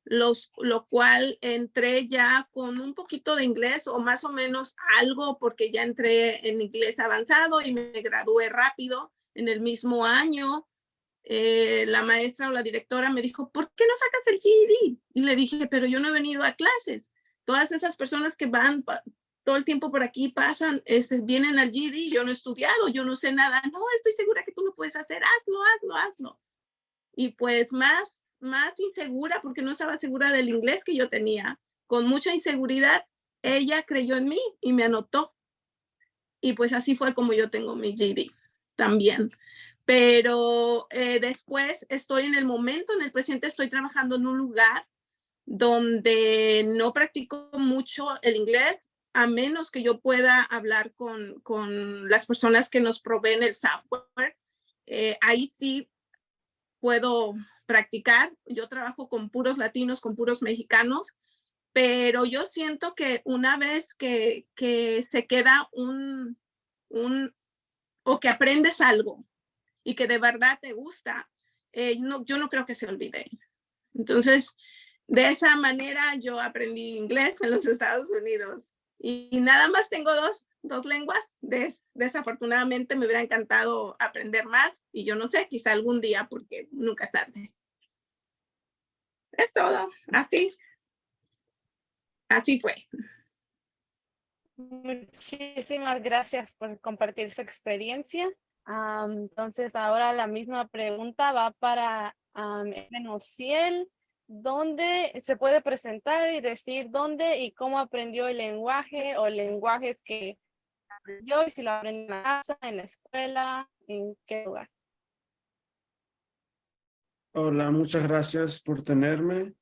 lo cual entré ya con un poquito de inglés o más o menos algo, porque ya entré en inglés avanzado y me gradué rápido en el mismo año. La maestra o la directora me dijo, ¿por qué no sacas el GED? Y le dije, pero yo no he venido a clases. Todas esas personas que van todo el tiempo por aquí pasan, vienen al GED, yo no he estudiado, yo no sé nada. No, estoy segura que tú lo puedes hacer, hazlo. Y pues más insegura, porque no estaba segura del inglés que yo tenía, con mucha inseguridad, ella creyó en mí y me anotó. Y pues así fue como yo tengo mi GED también. Pero después estoy en el momento, en el presente, estoy trabajando en un lugar donde no practico mucho el inglés, a menos que yo pueda hablar con las personas que nos proveen el software. Ahí sí puedo practicar. Yo trabajo con puros latinos, con puros mexicanos, pero yo siento que una vez que se queda o que aprendes algo y que de verdad te gusta, yo no creo que se olvide. Entonces, de esa manera yo aprendí inglés en los Estados Unidos y nada más tengo dos lenguas. Desafortunadamente me hubiera encantado aprender más y yo no sé, quizá algún día, porque nunca es tarde. Es todo, así fue. Muchísimas gracias por compartir su experiencia. Entonces, ahora la misma pregunta va para Ociel. ¿Dónde se puede presentar y decir dónde y cómo aprendió el lenguaje o lenguajes que aprendió, y si lo aprendió en la casa, en la escuela, en qué lugar? Hola, muchas gracias por tenerme.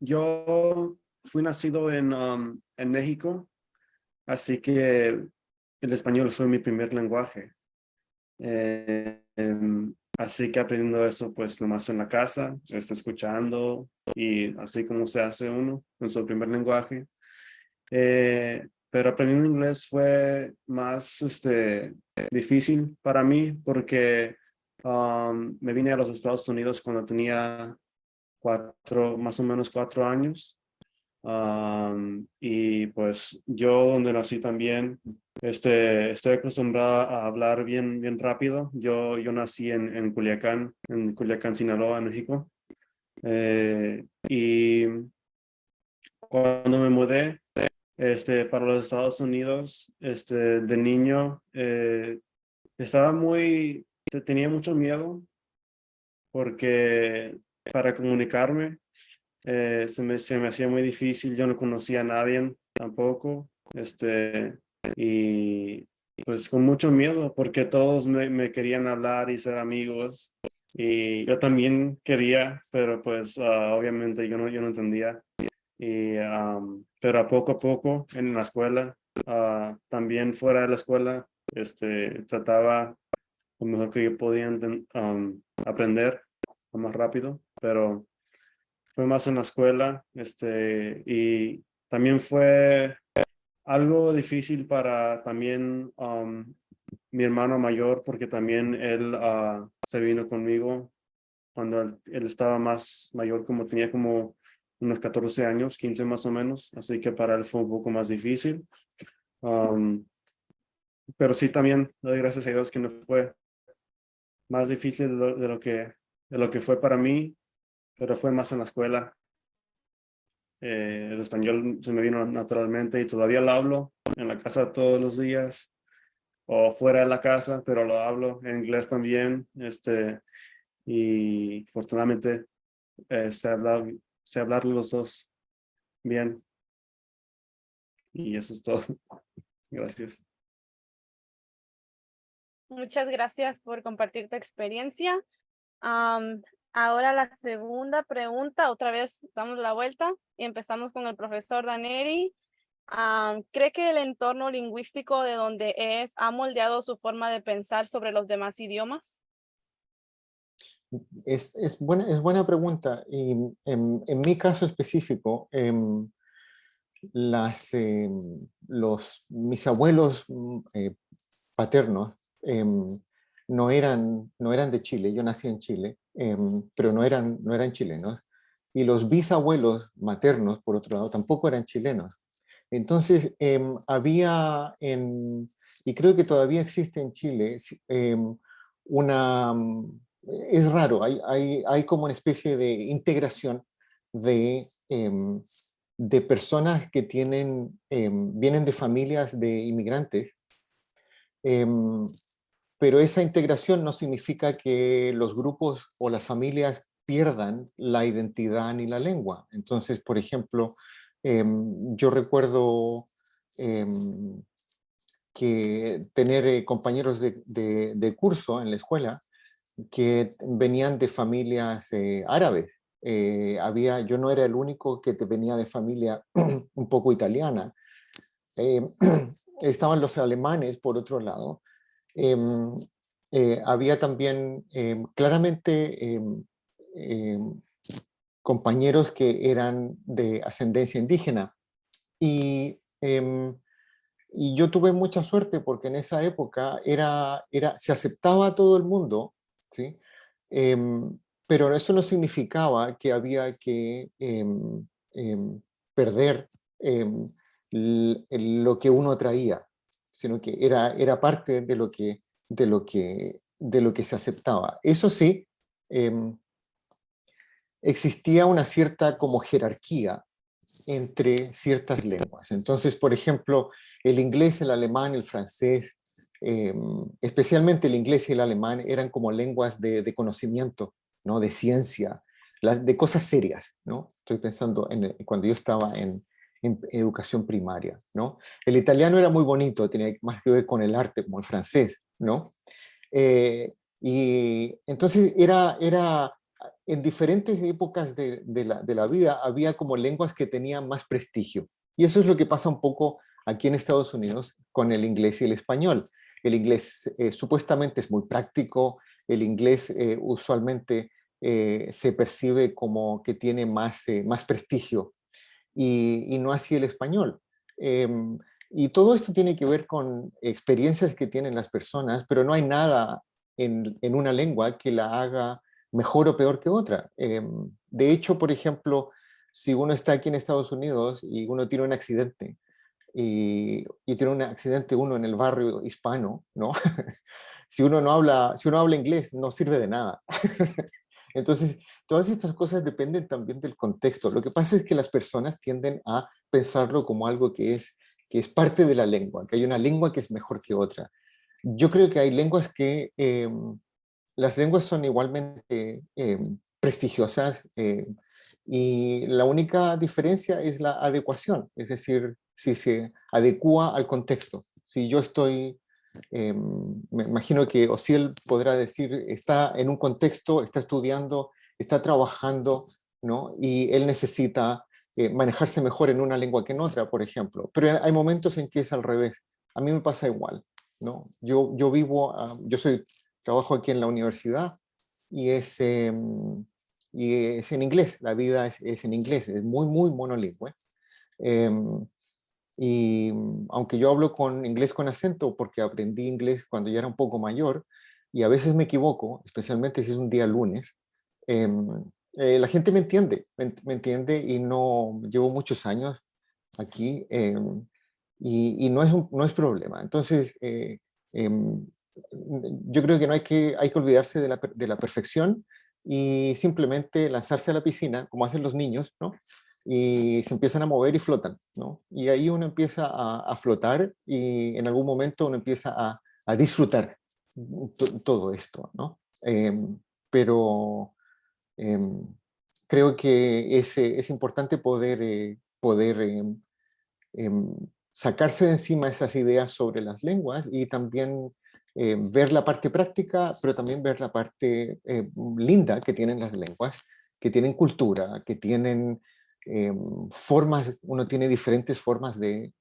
Yo fui nacido en México, así que el español fue mi primer lenguaje. Así que aprendiendo eso, pues nomás en la casa, escuchando y así como se hace uno en su primer lenguaje. Pero aprendiendo inglés fue más difícil para mí porque me vine a los Estados Unidos cuando tenía más o menos 4 años. Y pues yo donde nací también, estoy acostumbrado a hablar bien rápido. Yo nací en Culiacán, Sinaloa, México. Y cuando me mudé para los Estados Unidos, de niño, tenía mucho miedo porque para comunicarme se me hacía muy difícil. Yo no conocía a nadie tampoco, y pues con mucho miedo porque todos me querían hablar y ser amigos y yo también quería, pero pues obviamente yo no entendía. Pero a poco en la escuela, también fuera de la escuela, trataba lo mejor que yo podía aprender más rápido, pero fue más en la escuela, y también fue algo difícil para también mi hermano mayor, porque también él se vino conmigo cuando él estaba más mayor, como tenía como unos 14 años, 15 más o menos, así que para él fue un poco más difícil. Pero sí, también doy gracias a Dios que no fue más difícil de lo que fue para mí, pero fue más en la escuela. El español se me vino naturalmente y todavía lo hablo en la casa todos los días o fuera de la casa, pero lo hablo en inglés también. Y afortunadamente sé hablar los dos bien. Y eso es todo. Gracias. Muchas gracias por compartir tu experiencia. Ahora la segunda pregunta, otra vez damos la vuelta y empezamos con el profesor Daneri. ¿Cree que el entorno lingüístico de donde ha moldeado su forma de pensar sobre los demás idiomas? Es buena pregunta. Y en mi caso específico, mis abuelos paternos no eran de Chile. Yo nací en Chile, pero no eran chilenos. Y los bisabuelos maternos, por otro lado, tampoco eran chilenos. Entonces, y creo que todavía existe en Chile, una, es raro, hay como una especie de integración de personas que vienen de familias de inmigrantes, pero esa integración no significa que los grupos o las familias pierdan la identidad ni la lengua. Entonces, por ejemplo, yo recuerdo que tener compañeros de curso en la escuela que venían de familias árabes. Yo no era el único que venía de familia un poco italiana. Estaban los alemanes, por otro lado. Había también claramente compañeros que eran de ascendencia indígena. Y yo tuve mucha suerte porque en esa época se aceptaba a todo el mundo, ¿sí? Pero eso no significaba que había que perder lo que uno traía, sino que era parte de lo que se aceptaba. Eso sí, existía una cierta como jerarquía entre ciertas lenguas. Entonces, por ejemplo, el inglés, el alemán, el francés, especialmente el inglés y el alemán, eran como lenguas de conocimiento, ¿no? De ciencia, de cosas serias, ¿no? Estoy pensando cuando yo estaba en educación primaria, ¿no? El italiano era muy bonito, tenía más que ver con el arte, como el francés, ¿no? Y entonces en diferentes épocas de la vida había como lenguas que tenían más prestigio. Y eso es lo que pasa un poco aquí en Estados Unidos con el inglés y el español. El inglés supuestamente es muy práctico, el inglés usualmente se percibe como que tiene más prestigio y no así el español. Y todo esto tiene que ver con experiencias que tienen las personas, pero no hay nada en una lengua que la haga mejor o peor que otra. De hecho, por ejemplo, si uno está aquí en Estados Unidos y uno tiene un accidente, y tiene un accidente uno en el barrio hispano, ¿no? Si uno habla inglés, no sirve de nada. Entonces, todas estas cosas dependen también del contexto. Lo que pasa es que las personas tienden a pensarlo como algo que es parte de la lengua, que hay una lengua que es mejor que otra. Yo creo que hay lenguas las lenguas son igualmente prestigiosas y la única diferencia es la adecuación, es decir, si se adecua al contexto. Si yo me imagino que Osiel podrá decir, está en un contexto, está estudiando, está trabajando, ¿no? Y él necesita manejarse mejor en una lengua que en otra, por ejemplo. Pero hay momentos en que es al revés. A mí me pasa igual, ¿no? Yo trabajo aquí en la universidad y es en inglés, la vida es en inglés, es muy, muy monolingüe. Y aunque yo hablo con inglés con acento porque aprendí inglés cuando ya era un poco mayor y a veces me equivoco, especialmente si es un día lunes, la gente me entiende y no llevo muchos años aquí y no es problema. Entonces, yo creo que no hay que olvidarse de la perfección y simplemente lanzarse a la piscina, como hacen los niños, ¿no? Y se empiezan a mover y flotan, ¿no? Y ahí uno empieza a flotar y en algún momento uno empieza a disfrutar todo esto, ¿no? Pero creo que es importante poder sacarse de encima esas ideas sobre las lenguas y también ver la parte práctica, pero también ver la parte linda que tienen las lenguas, que tienen cultura, que tienen formas, uno tiene diferentes formas de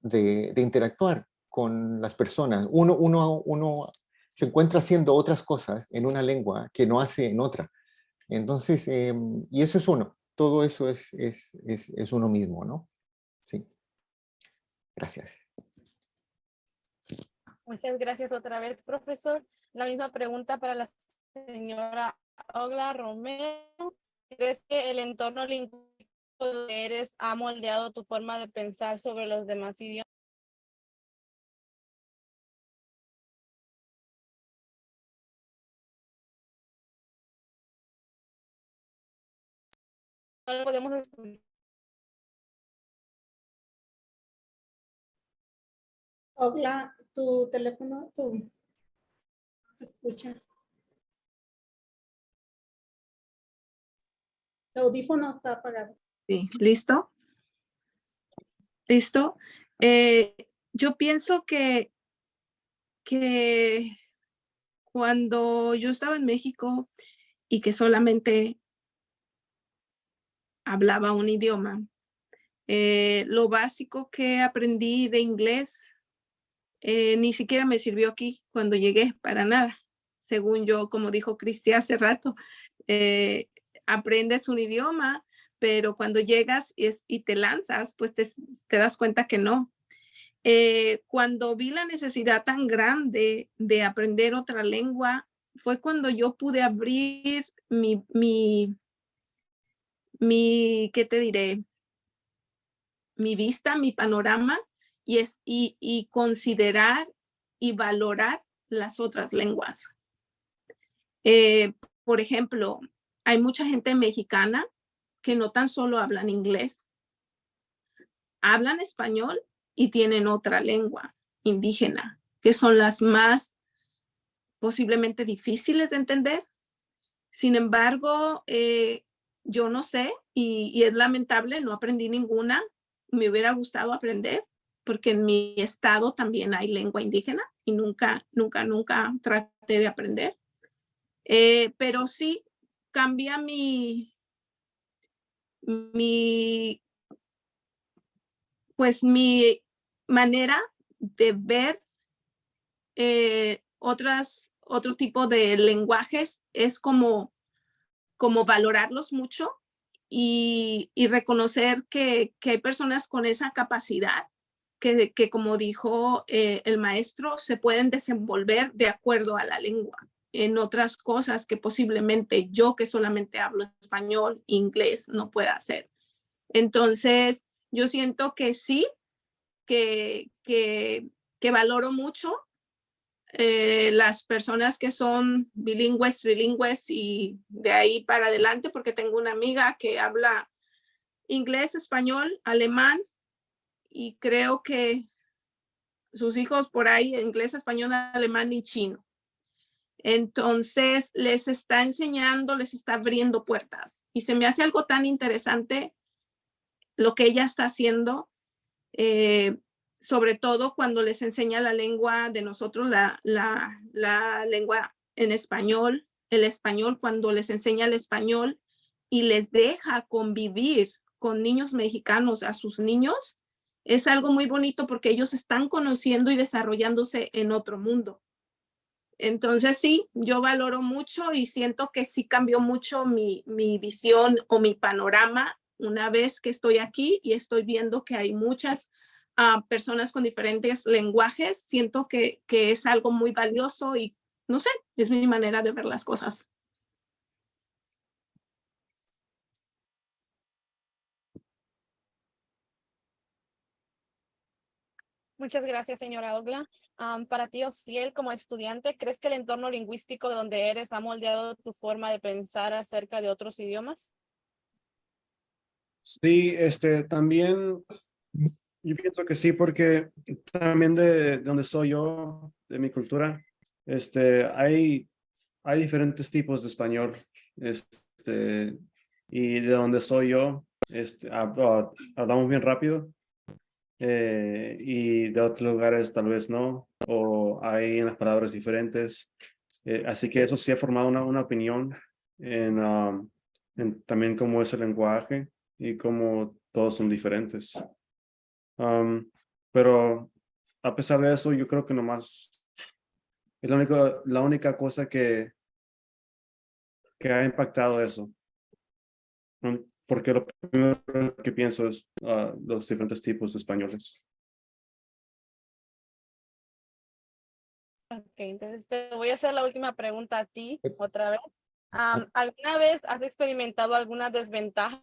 interactuar con las personas. Uno se encuentra haciendo otras cosas en una lengua que no hace en otra. Entonces, y eso es uno, todo eso es uno mismo, ¿no? Sí. Gracias. Muchas gracias otra vez, profesor. La misma pregunta para la señora Ogla Romero. ¿Crees que el entorno lingüístico donde eres ha moldeado tu forma de pensar sobre los demás idiomas? No lo podemos escuchar. Ogla, tu teléfono, se escucha. Tu audífono está apagado. Sí, ¿listo? ¿Listo? Yo pienso que cuando yo estaba en México y que solamente hablaba un idioma, lo básico que aprendí de inglés ni siquiera me sirvió aquí cuando llegué, para nada. Según yo, como dijo Cristi hace rato, aprendes un idioma, pero cuando llegas y te lanzas, pues te das cuenta que no. Cuando vi la necesidad tan grande de aprender otra lengua, fue cuando yo pude abrir ¿qué te diré? Mi vista, mi panorama y considerar y valorar las otras lenguas. Por ejemplo, hay mucha gente mexicana que no tan solo hablan inglés, hablan español y tienen otra lengua indígena, que son las más posiblemente difíciles de entender. Sin embargo, yo no sé y es lamentable, no aprendí ninguna. Me hubiera gustado aprender porque en mi estado también hay lengua indígena y nunca traté de aprender. Pero sí cambia pues mi manera de ver otro tipo de lenguajes, es como valorarlos mucho y reconocer que hay personas con esa capacidad que como dijo el maestro, se pueden desenvolver de acuerdo a la lengua en otras cosas que posiblemente yo, que solamente hablo español, inglés, no pueda hacer. Entonces, yo siento que sí, que valoro mucho las personas que son bilingües, trilingües y de ahí para adelante, porque tengo una amiga que habla inglés, español, alemán y creo que sus hijos por ahí inglés, español, alemán y chino. Entonces les está enseñando, les está abriendo puertas y se me hace algo tan interesante lo que ella está haciendo, sobre todo cuando les enseña la lengua de nosotros, la lengua en español, el español, cuando les enseña el español y les deja convivir con niños mexicanos, a sus niños, es algo muy bonito porque ellos están conociendo y desarrollándose en otro mundo. Entonces sí, yo valoro mucho y siento que sí cambió mucho mi visión o mi panorama una vez que estoy aquí y estoy viendo que hay muchas personas con diferentes lenguajes. Siento que es algo muy valioso y no sé, es mi manera de ver las cosas. Muchas gracias, señora Ogla. Para ti, Osiel, como estudiante, ¿crees que el entorno lingüístico de donde eres ha moldeado tu forma de pensar acerca de otros idiomas? Sí, también yo pienso que sí, porque también de donde soy yo, de mi cultura, hay diferentes tipos de español, y de donde soy yo, hablamos bien rápido, y de otros lugares tal vez no, o hay unas palabras diferentes. Así que eso sí ha formado una opinión en también cómo es el lenguaje y cómo todos son diferentes. Pero a pesar de eso, yo creo que nomás es la única cosa que ha impactado eso. Porque lo primero que pienso es los diferentes tipos de españoles. Ok, entonces te voy a hacer la última pregunta a ti Eh, otra vez. ¿Alguna vez has experimentado alguna desventaja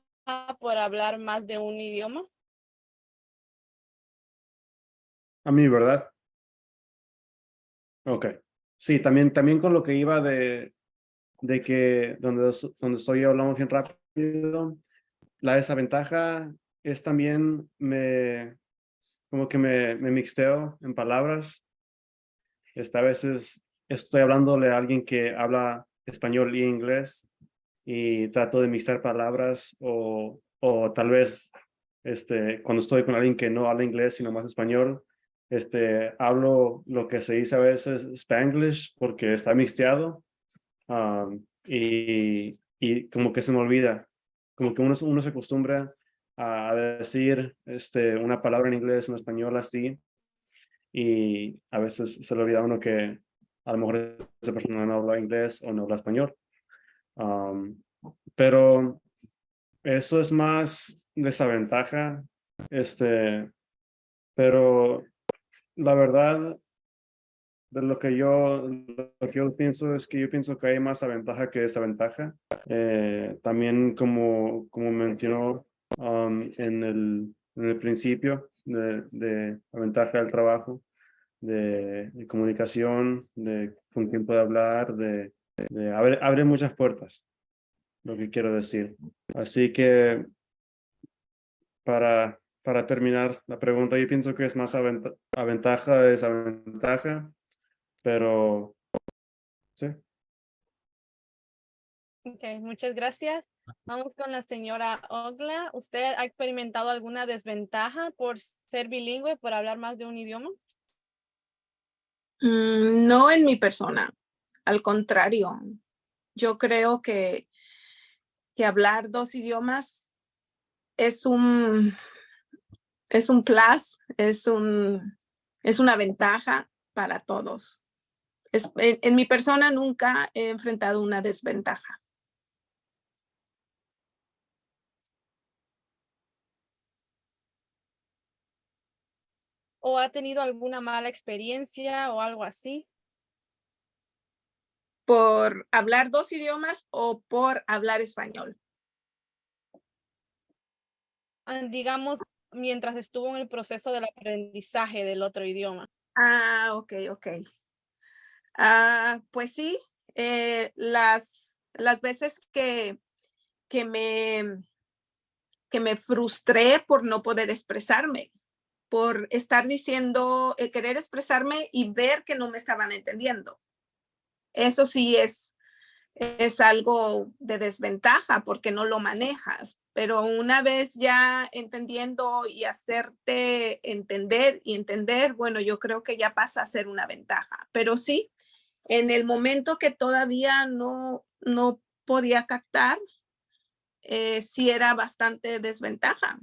por hablar más de un idioma? A mí, ¿verdad? Ok. Sí, también con lo que iba de que donde estoy hablamos bien rápido. La desventaja es también como que me mixteo en palabras. A veces estoy hablándole a alguien que habla español y inglés y trato de mixtear palabras o tal vez cuando estoy con alguien que no habla inglés sino más español, hablo lo que se dice a veces Spanglish porque está mixteado, y como que se me olvida, como que uno se acostumbra a decir una palabra en inglés, en español así, y a veces se le olvida a uno que a lo mejor esa persona no habla inglés o no habla español. Um, pero eso es más desventaja, pero la verdad de lo que yo pienso es que yo pienso que hay más ventaja que desventaja. También como mencionó en el principio de la ventaja del trabajo, de comunicación, de con quién puede hablar, abre muchas puertas, lo que quiero decir. Así que para terminar la pregunta, yo pienso que es más ventaja de desventaja, pero sí. Ok, muchas gracias. Vamos con la señora Ogla. ¿Usted ha experimentado alguna desventaja por ser bilingüe, por hablar más de un idioma? No en mi persona, al contrario, yo creo que hablar dos idiomas es un plus, es una ventaja para todos. En mi persona nunca he enfrentado una desventaja. ¿O ha tenido alguna mala experiencia o algo así? ¿Por hablar dos idiomas o por hablar español? Digamos, mientras estuvo en el proceso del aprendizaje del otro idioma. Ok. Pues sí, las veces que me frustré por no poder expresarme, por estar diciendo, querer expresarme y ver que no me estaban entendiendo. Eso sí es algo de desventaja porque no lo manejas, pero una vez ya entendiendo y hacerte entender, bueno, yo creo que ya pasa a ser una ventaja. Pero sí, en el momento que todavía no podía captar, sí era bastante desventaja.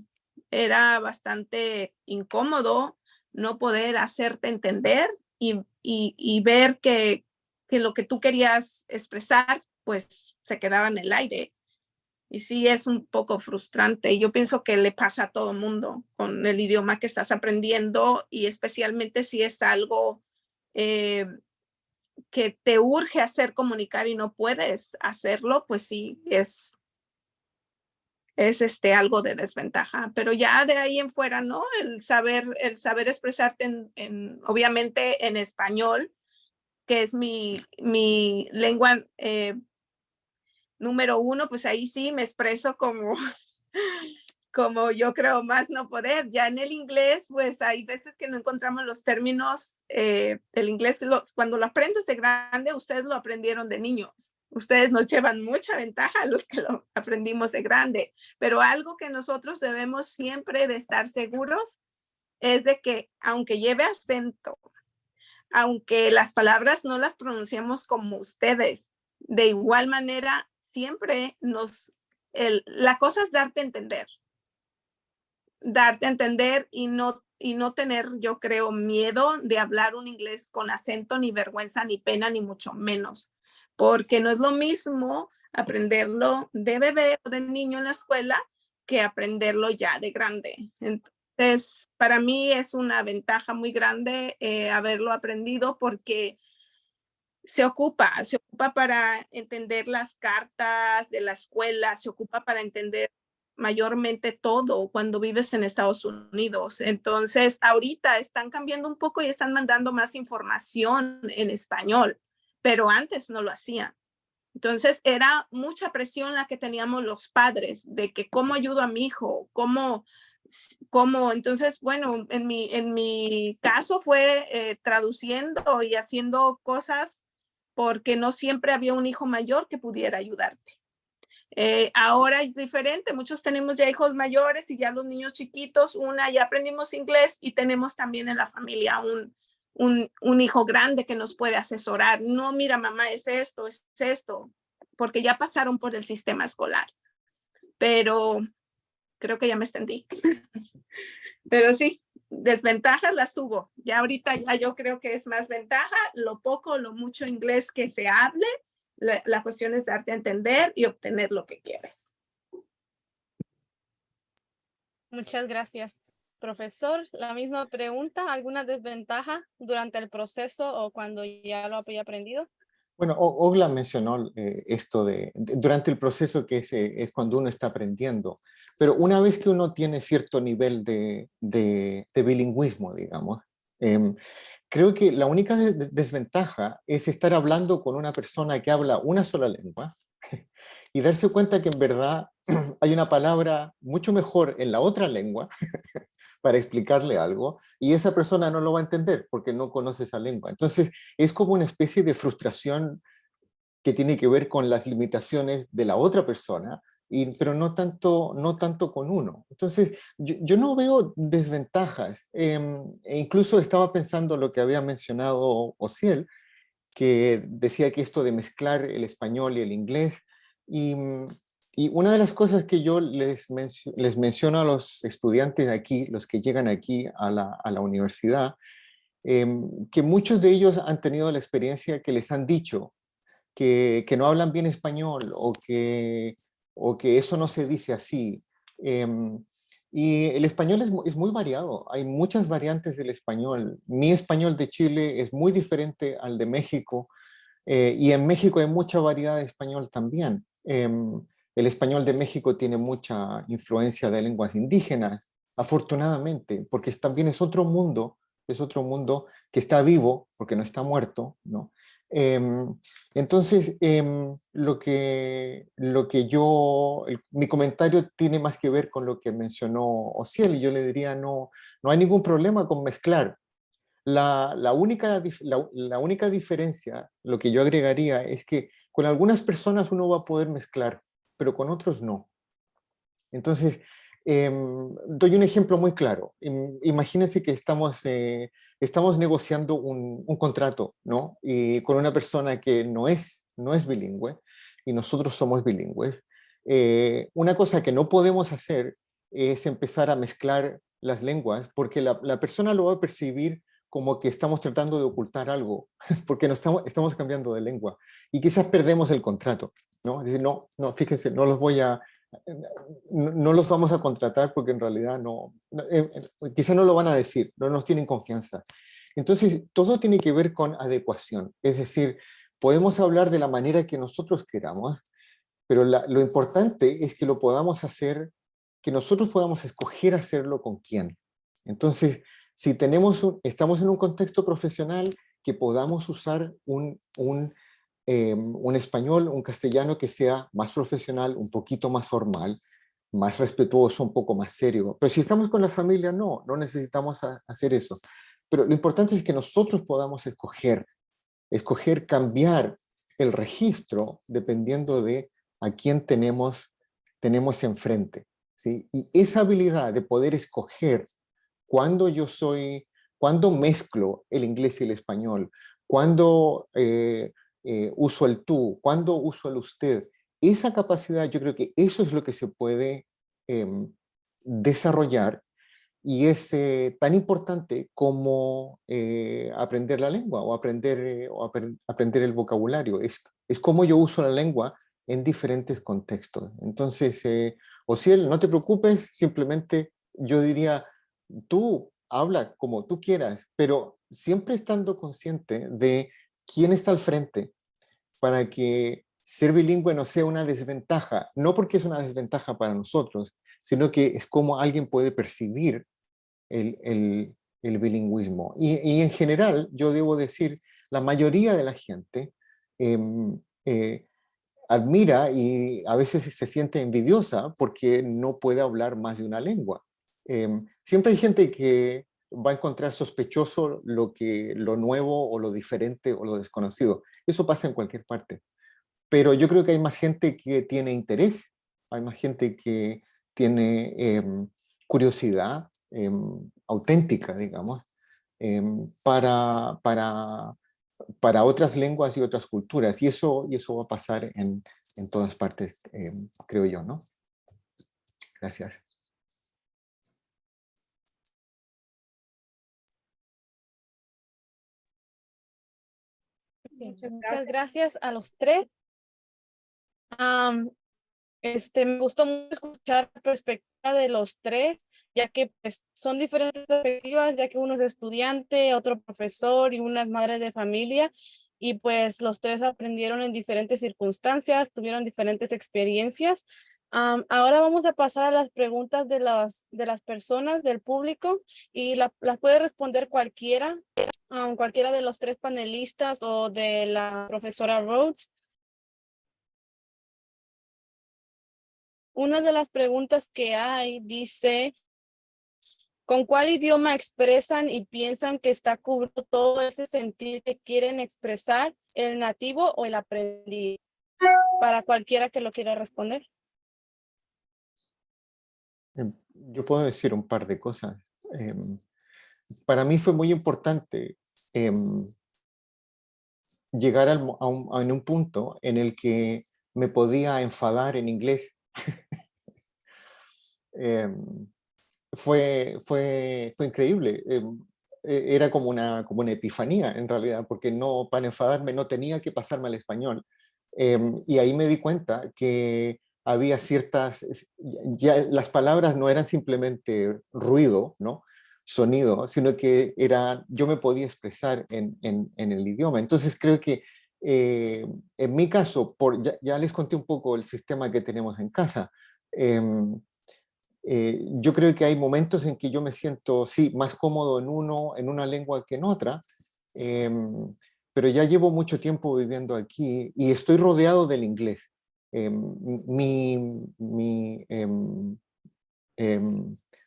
Era bastante incómodo no poder hacerte entender y ver que lo que tú querías expresar, pues se quedaba en el aire. Y sí es un poco frustrante. Yo pienso que le pasa a todo mundo con el idioma que estás aprendiendo y especialmente si es algo que te urge hacer comunicar y no puedes hacerlo, pues sí, es algo de desventaja, pero ya de ahí en fuera, ¿no? El saber expresarte obviamente en español, que es mi lengua número uno, pues ahí sí me expreso como yo creo más no poder. Ya en el inglés, pues hay veces que no encontramos los términos del inglés. Cuando lo aprendes de grande, ustedes lo aprendieron de niños. Ustedes nos llevan mucha ventaja a los que lo aprendimos de grande. Pero algo que nosotros debemos siempre de estar seguros es de que aunque lleve acento, aunque las palabras no las pronunciemos como ustedes, de igual manera, siempre la cosa es darte a entender y no tener, yo creo, miedo de hablar un inglés con acento, ni vergüenza, ni pena, ni mucho menos, porque no es lo mismo aprenderlo de bebé o de niño en la escuela que aprenderlo ya de grande. Entonces, para mí es una ventaja muy grande haberlo aprendido porque se ocupa para entender las cartas de la escuela, se ocupa para entender mayormente todo cuando vives en Estados Unidos. Entonces, ahorita están cambiando un poco y están mandando más información en español, pero antes no lo hacían. Entonces, era mucha presión la que teníamos los padres de que cómo ayudo a mi hijo, cómo. Entonces, bueno, en mi caso fue traduciendo y haciendo cosas porque no siempre había un hijo mayor que pudiera ayudarte. Ahora es diferente, muchos tenemos ya hijos mayores y ya los niños chiquitos, ya aprendimos inglés y tenemos también en la familia un hijo grande que nos puede asesorar. No, mira, mamá, es esto, porque ya pasaron por el sistema escolar. Pero creo que ya me extendí. Pero sí, desventajas las hubo. Ya ahorita ya yo creo que es más ventaja, lo poco, lo mucho inglés que se hable, la cuestión es darte a entender y obtener lo que quieres. Muchas gracias. Profesor, la misma pregunta, ¿alguna desventaja durante el proceso o cuando ya lo había aprendido? Bueno, Ogla mencionó esto durante el proceso que es cuando uno está aprendiendo, pero una vez que uno tiene cierto nivel de bilingüismo, digamos, creo que la única desventaja es estar hablando con una persona que habla una sola lengua y darse cuenta que en verdad hay una palabra mucho mejor en la otra lengua para explicarle algo, y esa persona no lo va a entender porque no conoce esa lengua. Entonces, es como una especie de frustración que tiene que ver con las limitaciones de la otra persona, pero no tanto con uno. Entonces, yo no veo desventajas. E incluso estaba pensando lo que había mencionado Osiel, que decía que esto de mezclar el español y el inglés, y una de las cosas que yo les menciono a los estudiantes aquí, los que llegan aquí a la universidad, que muchos de ellos han tenido la experiencia que les han dicho que no hablan bien español o que eso no se dice así. Y el español es muy variado, hay muchas variantes del español. Mi español de Chile es muy diferente al de México, y en México hay mucha variedad de español también. El español de México tiene mucha influencia de lenguas indígenas, afortunadamente, porque también es otro mundo que está vivo, porque no está muerto, ¿no? Entonces, mi comentario tiene más que ver con lo que mencionó Osiel, y yo le diría, no hay ningún problema con mezclar. La única diferencia, lo que yo agregaría, es que con algunas personas uno va a poder mezclar, pero con otros no. Entonces, doy un ejemplo muy claro. Imagínense que estamos negociando un contrato, ¿no? Y con una persona que no es bilingüe, y nosotros somos bilingües. Una cosa que no podemos hacer es empezar a mezclar las lenguas, porque la persona lo va a percibir como que estamos tratando de ocultar algo, porque estamos cambiando de lengua, y quizás perdemos el contrato, ¿no? Es decir, no, fíjense, no los vamos a contratar porque en realidad quizá no lo van a decir, no nos tienen confianza. Entonces, todo tiene que ver con adecuación, es decir, podemos hablar de la manera que nosotros queramos, pero lo importante es que lo podamos hacer, que nosotros podamos escoger hacerlo con quién. Entonces, si estamos en un contexto profesional, que podamos usar un español, un castellano que sea más profesional, un poquito más formal, más respetuoso, un poco más serio. Pero si estamos con la familia, no necesitamos hacer eso. Pero lo importante es que nosotros podamos escoger cambiar el registro dependiendo de a quién tenemos enfrente, ¿sí? Y esa habilidad de poder escoger cuando mezclo el inglés y el español, cuando uso el tú, cuando uso el usted, esa capacidad, yo creo que eso es lo que se puede desarrollar, y es tan importante como aprender la lengua o aprender el vocabulario. Es como yo uso la lengua en diferentes contextos. Entonces, Osiel, no te preocupes, simplemente yo diría, tú habla como tú quieras, pero siempre estando consciente de quién está al frente, para que ser bilingüe no sea una desventaja, no porque es una desventaja para nosotros, sino que es como alguien puede percibir el bilingüismo. Y en general, yo debo decir, la mayoría de la gente admira y a veces se siente envidiosa porque no puede hablar más de una lengua. Siempre hay gente que va a encontrar sospechoso lo nuevo o lo diferente o lo desconocido. Eso pasa en cualquier parte. Pero yo creo que hay más gente que tiene interés, hay más gente que tiene curiosidad auténtica, digamos, para otras lenguas y otras culturas. Y eso va a pasar en todas partes, creo yo, ¿no? Gracias. Muchas gracias a los tres. Me gustó mucho escuchar la perspectiva de los tres, ya que pues, son diferentes perspectivas, ya que uno es estudiante, otro profesor y una es madre de familia, y pues los tres aprendieron en diferentes circunstancias, tuvieron diferentes experiencias. Ahora vamos a pasar a las preguntas de las personas, del público, y las puede responder cualquiera de los tres panelistas o de la profesora Rhodes. Una de las preguntas que hay dice, ¿con cuál idioma expresan y piensan que está cubierto todo ese sentir que quieren expresar, el nativo o el aprendido? Para cualquiera que lo quiera responder. Yo puedo decir un par de cosas. Para mí fue muy importante llegar en un punto en el que me podía enfadar en inglés. Fue increíble. Era como una epifanía en realidad, porque para enfadarme no tenía que pasarme al español. Y ahí me di cuenta que había ya las palabras no eran simplemente ruido, ¿no? Sonido, sino que yo me podía expresar en el idioma. Entonces creo que en mi caso, ya les conté un poco el sistema que tenemos en casa. Yo creo que hay momentos en que yo me siento, sí, más cómodo en una lengua que en otra, pero ya llevo mucho tiempo viviendo aquí y estoy rodeado del inglés.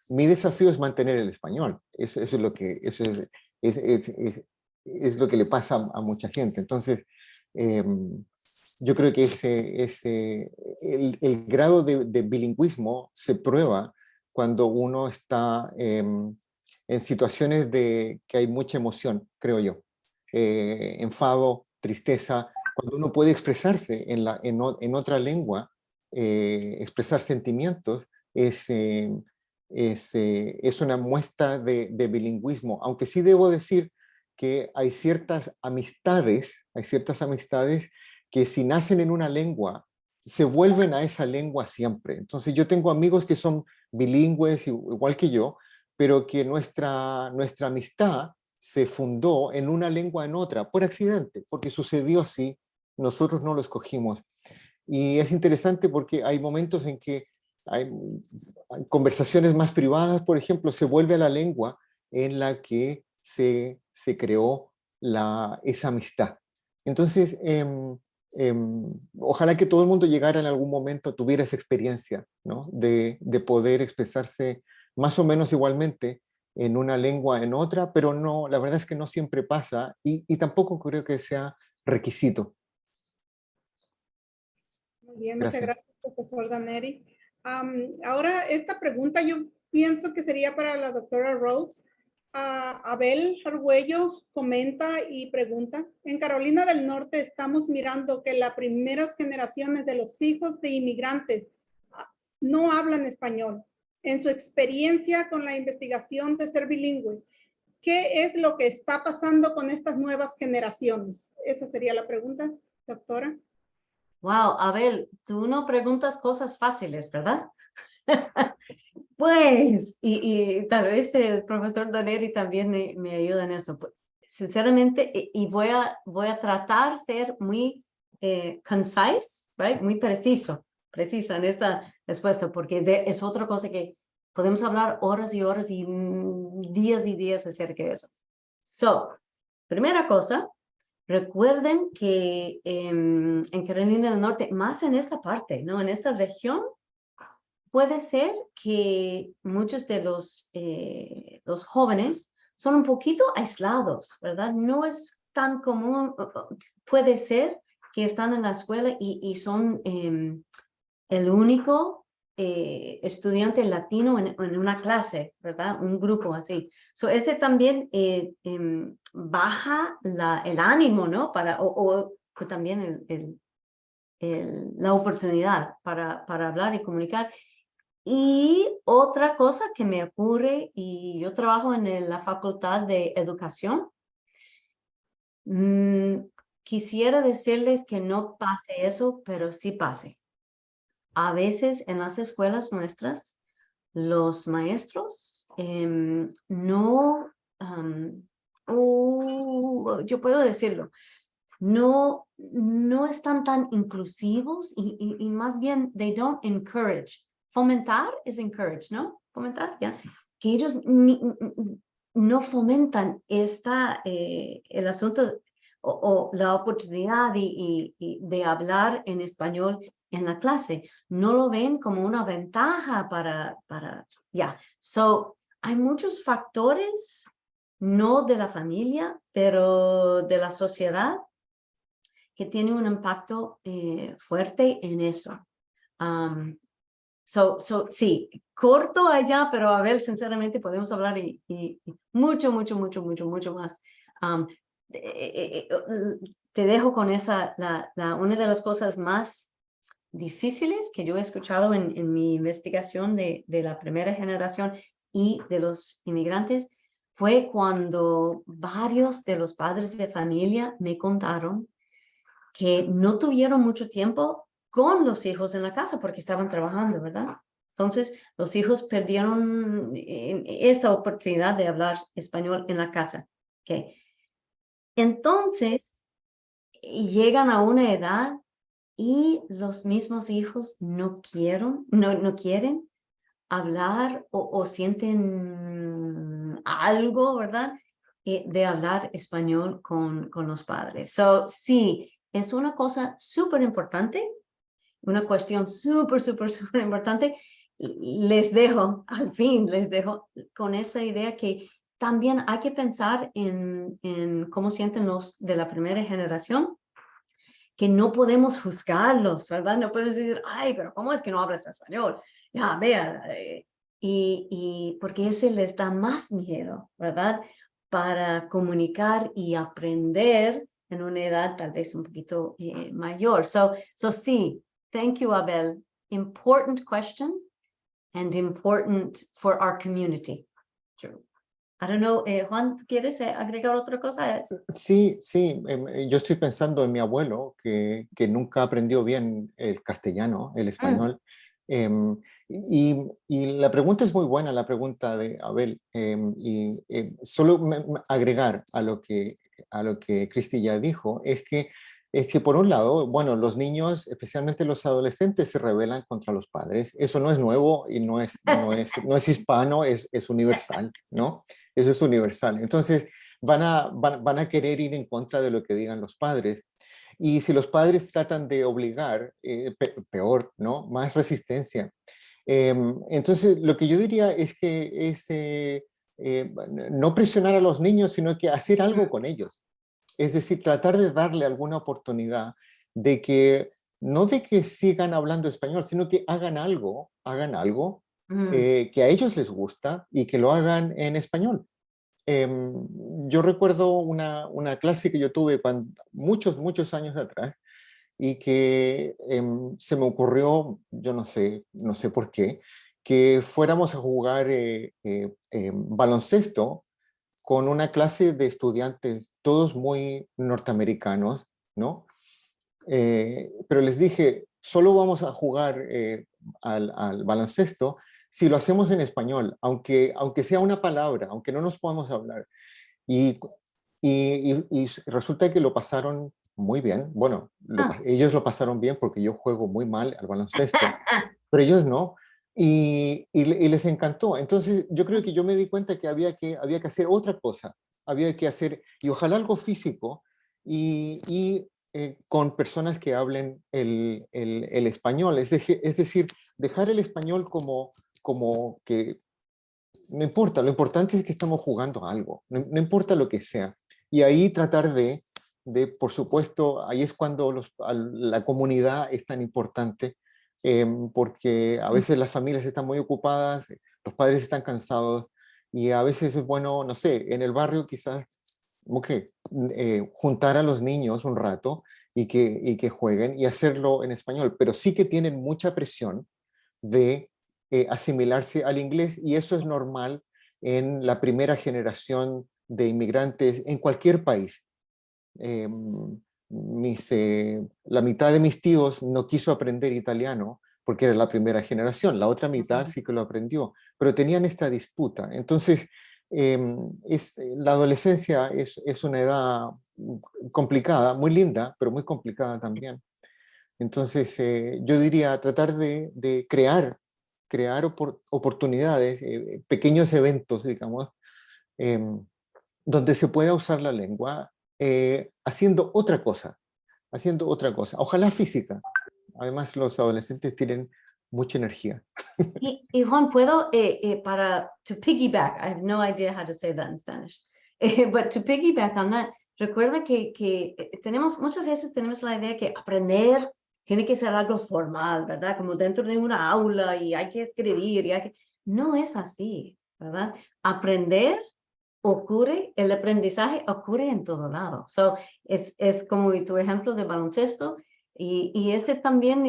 Mi desafío es mantener el español. Eso es lo que, es lo que le pasa a mucha gente. Entonces, yo creo que el grado de bilingüismo se prueba cuando uno está en situaciones que hay mucha emoción, creo yo. Enfado, tristeza, cuando uno puede expresarse en otra lengua, expresar sentimientos, es una muestra de bilingüismo, aunque sí debo decir que hay ciertas amistades que si nacen en una lengua, se vuelven a esa lengua siempre. Entonces yo tengo amigos que son bilingües igual que yo, pero que nuestra amistad se fundó en una lengua en otra, por accidente, porque sucedió así, nosotros no lo escogimos. Y es interesante porque hay momentos en que hay conversaciones más privadas, por ejemplo, se vuelve a la lengua en la que se creó esa amistad. Entonces, ojalá que todo el mundo llegara en algún momento, tuviera esa experiencia, ¿no? De poder expresarse más o menos igualmente en una lengua, en otra, pero no, la verdad es que no siempre pasa y tampoco creo que sea requisito. Muy bien, muchas Gracias. gracias, profesor Daneri. Ahora, esta pregunta yo pienso que sería para la doctora Rhodes. Abel Argüello comenta y pregunta, en Carolina del Norte estamos mirando que las primeras generaciones de los hijos de inmigrantes no hablan español. En su experiencia con la investigación de ser bilingüe, ¿qué es lo que está pasando con estas nuevas generaciones? Esa sería la pregunta, doctora. Wow, Abel, tú no preguntas cosas fáciles, ¿verdad? Pues, y tal vez el profesor Doneri también me ayuda en eso. Pues, sinceramente, y voy a tratar de ser muy concise, right? Muy precisa en esta respuesta, porque es otra cosa que podemos hablar horas y horas y días y días acerca de eso. So, primera cosa, recuerden que en Carolina del Norte, más en esta parte, ¿no? En esta región, puede ser que muchos de los jóvenes son un poquito aislados, ¿verdad? No es tan común, puede ser que están en la escuela y son el único estudiante latino en una clase, ¿verdad? Un grupo así. So, ese también baja el ánimo, ¿no? O también la oportunidad para hablar y comunicar. Y otra cosa que me ocurre, y yo trabajo en la Facultad de Educación, quisiera decirles que no pase eso, pero sí pase. A veces en las escuelas nuestras, los maestros no, yo puedo decirlo, no están tan inclusivos y más bien, they don't encourage. Fomentar es encourage, ¿no? Fomentar, ya. Que ellos no fomentan el asunto o la oportunidad de hablar en español en la clase. No lo ven como una ventaja ya. So, hay muchos factores, no de la familia, pero de la sociedad, que tiene un impacto fuerte en eso. Sí, corto allá, pero a ver, sinceramente podemos hablar y mucho más. Te dejo con una de las cosas más difíciles que yo he escuchado en mi investigación de la primera generación y de los inmigrantes fue cuando varios de los padres de familia me contaron que no tuvieron mucho tiempo con los hijos en la casa porque estaban trabajando, ¿verdad? Entonces, los hijos perdieron esta oportunidad de hablar español en la casa. Okay. Entonces, llegan a una edad y los mismos hijos no quieren hablar o sienten algo, ¿verdad? De hablar español con los padres. So, sí, es una cosa súper importante, una cuestión súper importante. Al fin les dejo con esa idea que también hay que pensar en cómo sienten los de la primera generación, que no podemos juzgarlos, ¿verdad? No podemos decir, ay, pero ¿cómo es que no hablas español? Ya, vea, y porque ese les da más miedo, ¿verdad? Para comunicar y aprender en una edad tal vez un poquito mayor. So sí, thank you, Abel. Important question and important for our community. True. I don't know, Juan, ¿quieres agregar otra cosa? Sí, yo estoy pensando en mi abuelo, que nunca aprendió bien el castellano, el español. Y la pregunta es muy buena, la pregunta de Abel. Solo agregar a lo que Cristi ya dijo, es que es que por un lado, bueno, los niños, especialmente los adolescentes, se rebelan contra los padres. Eso no es nuevo y no es hispano, es universal, ¿no? Eso es universal. Entonces, van a querer ir en contra de lo que digan los padres. Y si los padres tratan de obligar, peor, ¿no? Más resistencia. Entonces, lo que yo diría es que no presionar a los niños, sino que hacer algo con ellos. Es decir, tratar de darle alguna oportunidad de que, no de que sigan hablando español, sino que hagan algo que a ellos les gusta y que lo hagan en español. Yo recuerdo una clase que yo tuve muchos años atrás y que se me ocurrió, yo no sé por qué, que fuéramos a jugar baloncesto con una clase de estudiantes, todos muy norteamericanos, ¿no? Pero les dije, solo vamos a jugar al baloncesto si lo hacemos en español, aunque sea una palabra, aunque no nos podamos hablar. Y resulta que lo pasaron muy bien. Bueno, ellos lo pasaron bien porque yo juego muy mal al baloncesto, pero ellos no. Y les encantó. Entonces yo creo que yo me di cuenta que había que hacer otra cosa, había que hacer, y ojalá algo físico, con personas que hablen el español, es decir, dejar el español como que no importa, lo importante es que estamos jugando algo, no importa lo que sea. Y ahí tratar por supuesto, ahí es cuando la comunidad es tan importante, porque a veces las familias están muy ocupadas, los padres están cansados, y a veces es bueno, no sé, en el barrio quizás, juntar a los niños un rato y que jueguen y hacerlo en español, pero sí que tienen mucha presión de asimilarse al inglés, y eso es normal en la primera generación de inmigrantes en cualquier país. La mitad de mis tíos no quiso aprender italiano porque era la primera generación, la otra mitad sí que lo aprendió, pero tenían esta disputa. Entonces, la adolescencia es una edad complicada, muy linda, pero muy complicada también. Entonces, yo diría tratar de crear oportunidades, pequeños eventos, digamos, donde se pueda usar la lengua haciendo otra cosa. Ojalá física. Además, los adolescentes tienen mucha energía. Y Juan, puedo, to piggyback, I have no idea how to say that in Spanish, but to piggyback on that, recuerda que muchas veces tenemos la idea que aprender tiene que ser algo formal, ¿verdad? Como dentro de una aula y hay que escribir, no es así, ¿verdad? El aprendizaje ocurre en todo lado. So, es como tu ejemplo de baloncesto, y ese también,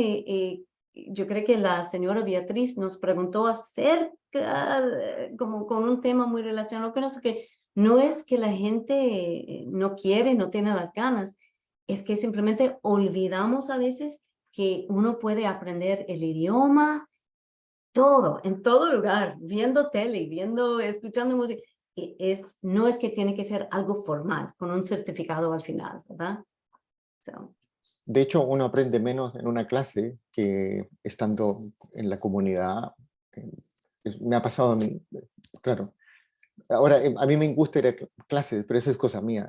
yo creo que la señora Beatriz nos preguntó acerca, como con un tema muy relacionado con eso, que no es que la gente no quiere, no tiene las ganas, es que simplemente olvidamos a veces que uno puede aprender el idioma, en todo lugar, viendo tele, escuchando música. No es que tiene que ser algo formal, con un certificado al final, ¿verdad? So. De hecho, uno aprende menos en una clase que estando en la comunidad. Me ha pasado a mí, claro. Ahora, a mí me gusta ir a clases, pero eso es cosa mía.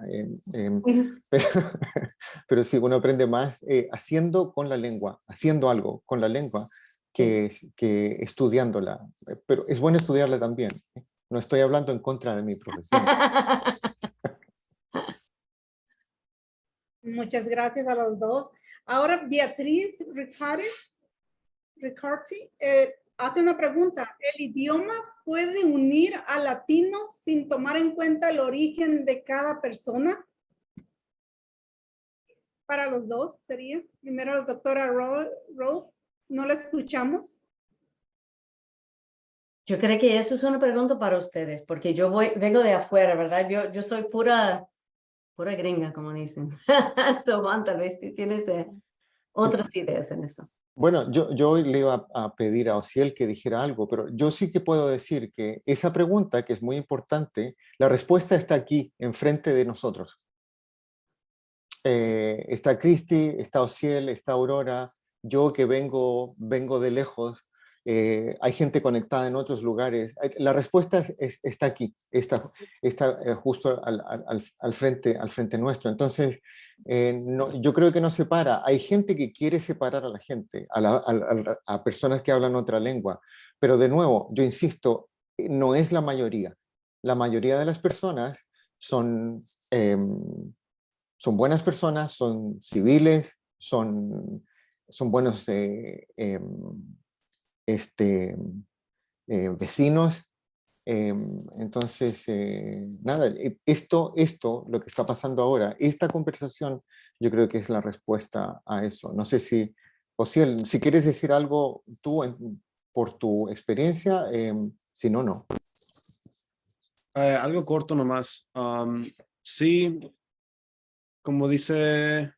Pero sí, uno aprende más haciendo algo con la lengua, que estudiándola. Pero es bueno estudiarla también. No estoy hablando en contra de mi profesión. Muchas gracias a los dos. Ahora Beatriz Ricarti hace una pregunta. ¿El idioma puede unir a latinos sin tomar en cuenta el origen de cada persona? Para los dos sería. Primero la doctora Rhodes, ¿no la escuchamos? Yo creo que eso es una pregunta para ustedes, porque vengo de afuera, ¿verdad? Yo soy pura gringa, como dicen. So, Juan, tal vez tú tienes otras ideas en eso. Bueno, yo le iba a pedir a Ociel que dijera algo, pero yo sí que puedo decir que esa pregunta, que es muy importante, la respuesta está aquí, enfrente de nosotros. está Cristi, está Ociel, está Aurora, yo que vengo de lejos, hay gente conectada en otros lugares. La respuesta está aquí, está justo al frente nuestro. Entonces, yo creo que nos separa. Hay gente que quiere separar a la gente, a personas que hablan otra lengua, pero de nuevo, yo insisto, no es la mayoría. La mayoría de las personas son buenas personas, son civiles, son buenos vecinos. Entonces, nada, esto, lo que está pasando ahora, esta conversación, yo creo que es la respuesta a eso. No sé si, Ociel, si quieres decir algo tú por tu experiencia, si no, no. Algo corto nomás. Sí, como dice,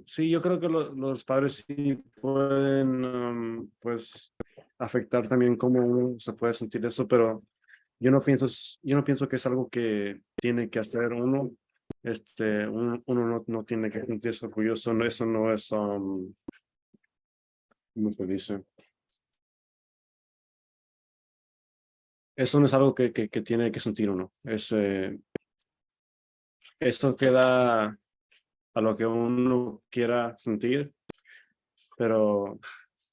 sí, yo creo que los padres sí pueden, pues, afectar también cómo uno se puede sentir eso, pero yo no pienso que es algo que tiene que hacer uno. Uno no tiene que sentirse orgulloso. Eso no es, ¿cómo se dice? Eso no es algo que tiene que sentir uno. Esto queda a lo que uno quiera sentir, pero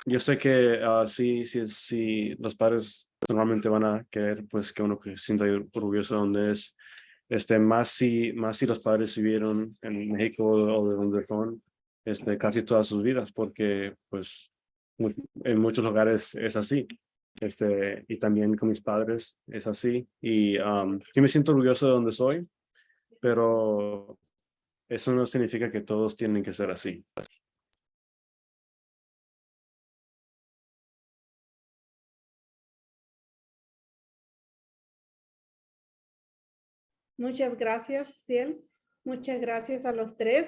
yo sé que sí, los padres normalmente van a querer pues que uno que se sienta orgulloso de donde es, más si los padres vivieron en México o de donde son, casi todas sus vidas, porque pues en muchos lugares es así. Y también con mis padres es así, y yo me siento orgulloso de donde soy, pero eso no significa que todos tienen que ser así. Muchas gracias, Ciel. Muchas gracias a los tres.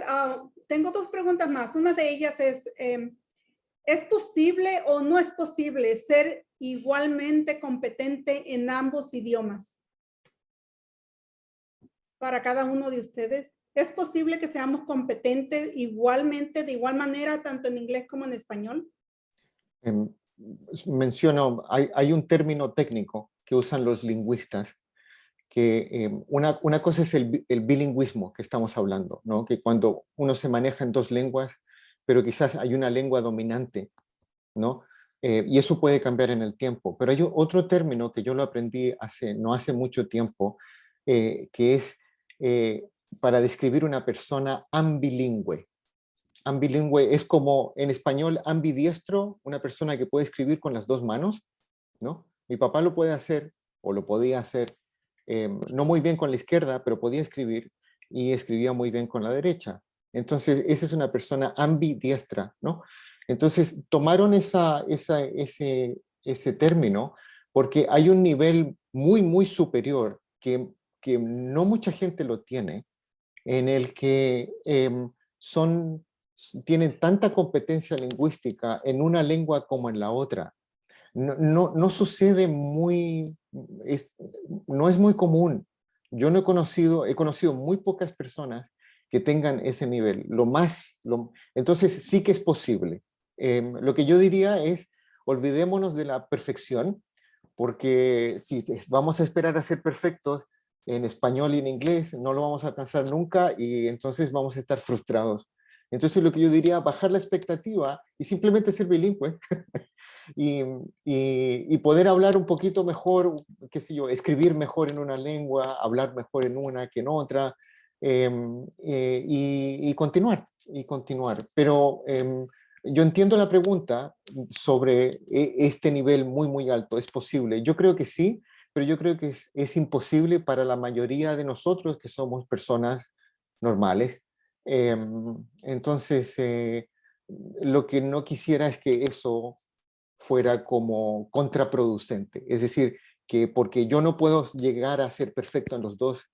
Tengo dos preguntas más. Una de ellas ¿es posible o no es posible ser igualmente competente en ambos idiomas? Para cada uno de ustedes. ¿Es posible que seamos competentes igualmente, de igual manera, tanto en inglés como en español? Menciono, hay un término técnico que usan los lingüistas, que una cosa es el bilingüismo que estamos hablando, ¿no? Que cuando uno se maneja en dos lenguas, pero quizás hay una lengua dominante, ¿no? Y eso puede cambiar en el tiempo. Pero hay otro término que yo lo aprendí no hace mucho tiempo, que es para describir una persona ambilingüe. Ambilingüe es como en español ambidiestro, una persona que puede escribir con las dos manos, ¿no? Mi papá lo puede hacer, o lo podía hacer, no muy bien con la izquierda, pero podía escribir, y escribía muy bien con la derecha. Entonces, esa es una persona ambidiestra, ¿no? Entonces, tomaron ese término porque hay un nivel muy, muy superior que no mucha gente lo tiene, en el que tienen tanta competencia lingüística en una lengua como en la otra. No sucede no es muy común. Yo no he conocido muy pocas personas que tengan ese nivel. Entonces sí que es posible. Lo que yo diría es, olvidémonos de la perfección, porque si vamos a esperar a ser perfectos en español y en inglés, no lo vamos a alcanzar nunca, y entonces vamos a estar frustrados. Entonces lo que yo diría, bajar la expectativa y simplemente ser bilingüe. y poder hablar un poquito mejor, qué sé yo, escribir mejor en una lengua, hablar mejor en una que en otra, y continuar. Pero yo entiendo la pregunta sobre este nivel muy, muy alto. ¿Es posible? Yo creo que sí, pero yo creo que es imposible para la mayoría de nosotros que somos personas normales. Entonces, lo que no quisiera es que eso fuera como contraproducente. Es decir, que porque yo no puedo llegar a ser perfecto en los dos,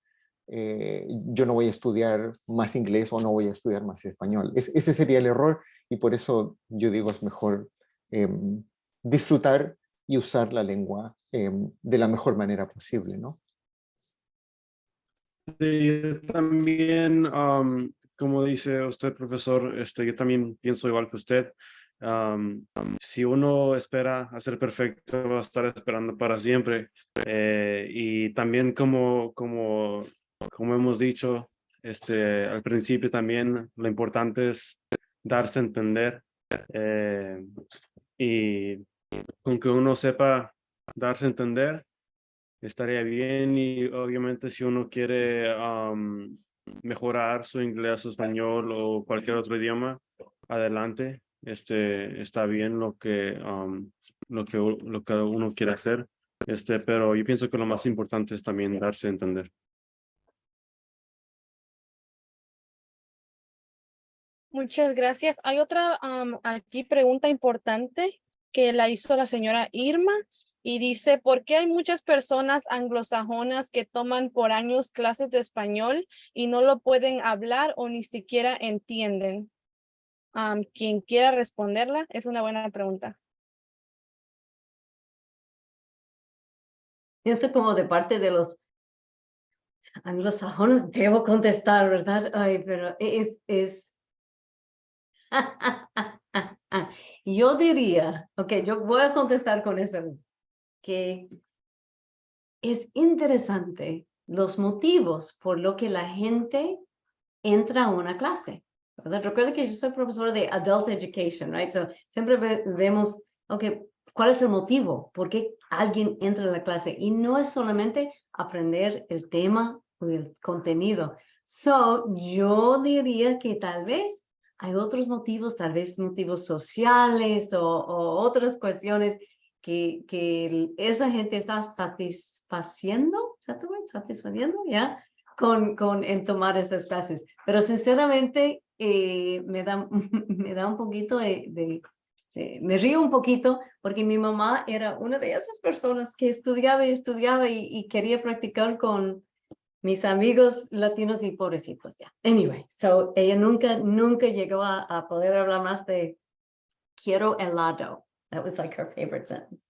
yo no voy a estudiar más inglés o no voy a estudiar más español. Ese sería el error, y por eso yo digo es mejor disfrutar y usar la lengua de la mejor manera posible, ¿no? Sí, también, como dice usted, profesor, yo también pienso igual que usted. Si uno espera a ser perfecto, va a estar esperando para siempre. Y también como hemos dicho al principio también, lo importante es darse a entender. Y con que uno sepa darse a entender, estaría bien. Y obviamente si uno quiere mejorar su inglés, su español o cualquier otro idioma, adelante. Está bien lo que uno quiere hacer. Pero yo pienso que lo más importante es también darse a entender. Muchas gracias. Hay otra aquí pregunta importante que la hizo la señora Irma y dice, ¿por qué hay muchas personas anglosajonas que toman por años clases de español y no lo pueden hablar o ni siquiera entienden? Quien quiera responderla, es una buena pregunta. Esto como de parte de los anglosajones, debo contestar, ¿verdad? Ay, pero es... Yo diría, ok, yo voy a contestar con eso, que es interesante los motivos por lo que la gente entra a una clase, ¿verdad? Recuerda que yo soy profesora de Adult Education, right? So, siempre vemos, ok, ¿cuál es el motivo? ¿Por qué alguien entra a la clase? Y no es solamente aprender el tema o el contenido. So, yo diría que tal vez hay otros motivos, tal vez motivos sociales o otras cuestiones que esa gente está satisfaciendo, ¿ya? En tomar esas clases. Pero sinceramente me da un poquito me río un poquito porque mi mamá era una de esas personas que estudiaba y quería practicar con mis amigos latinos y pobrecitos ya. Anyway, so ella nunca llegó a poder hablar más de quiero helado. That was like her favorite sentence.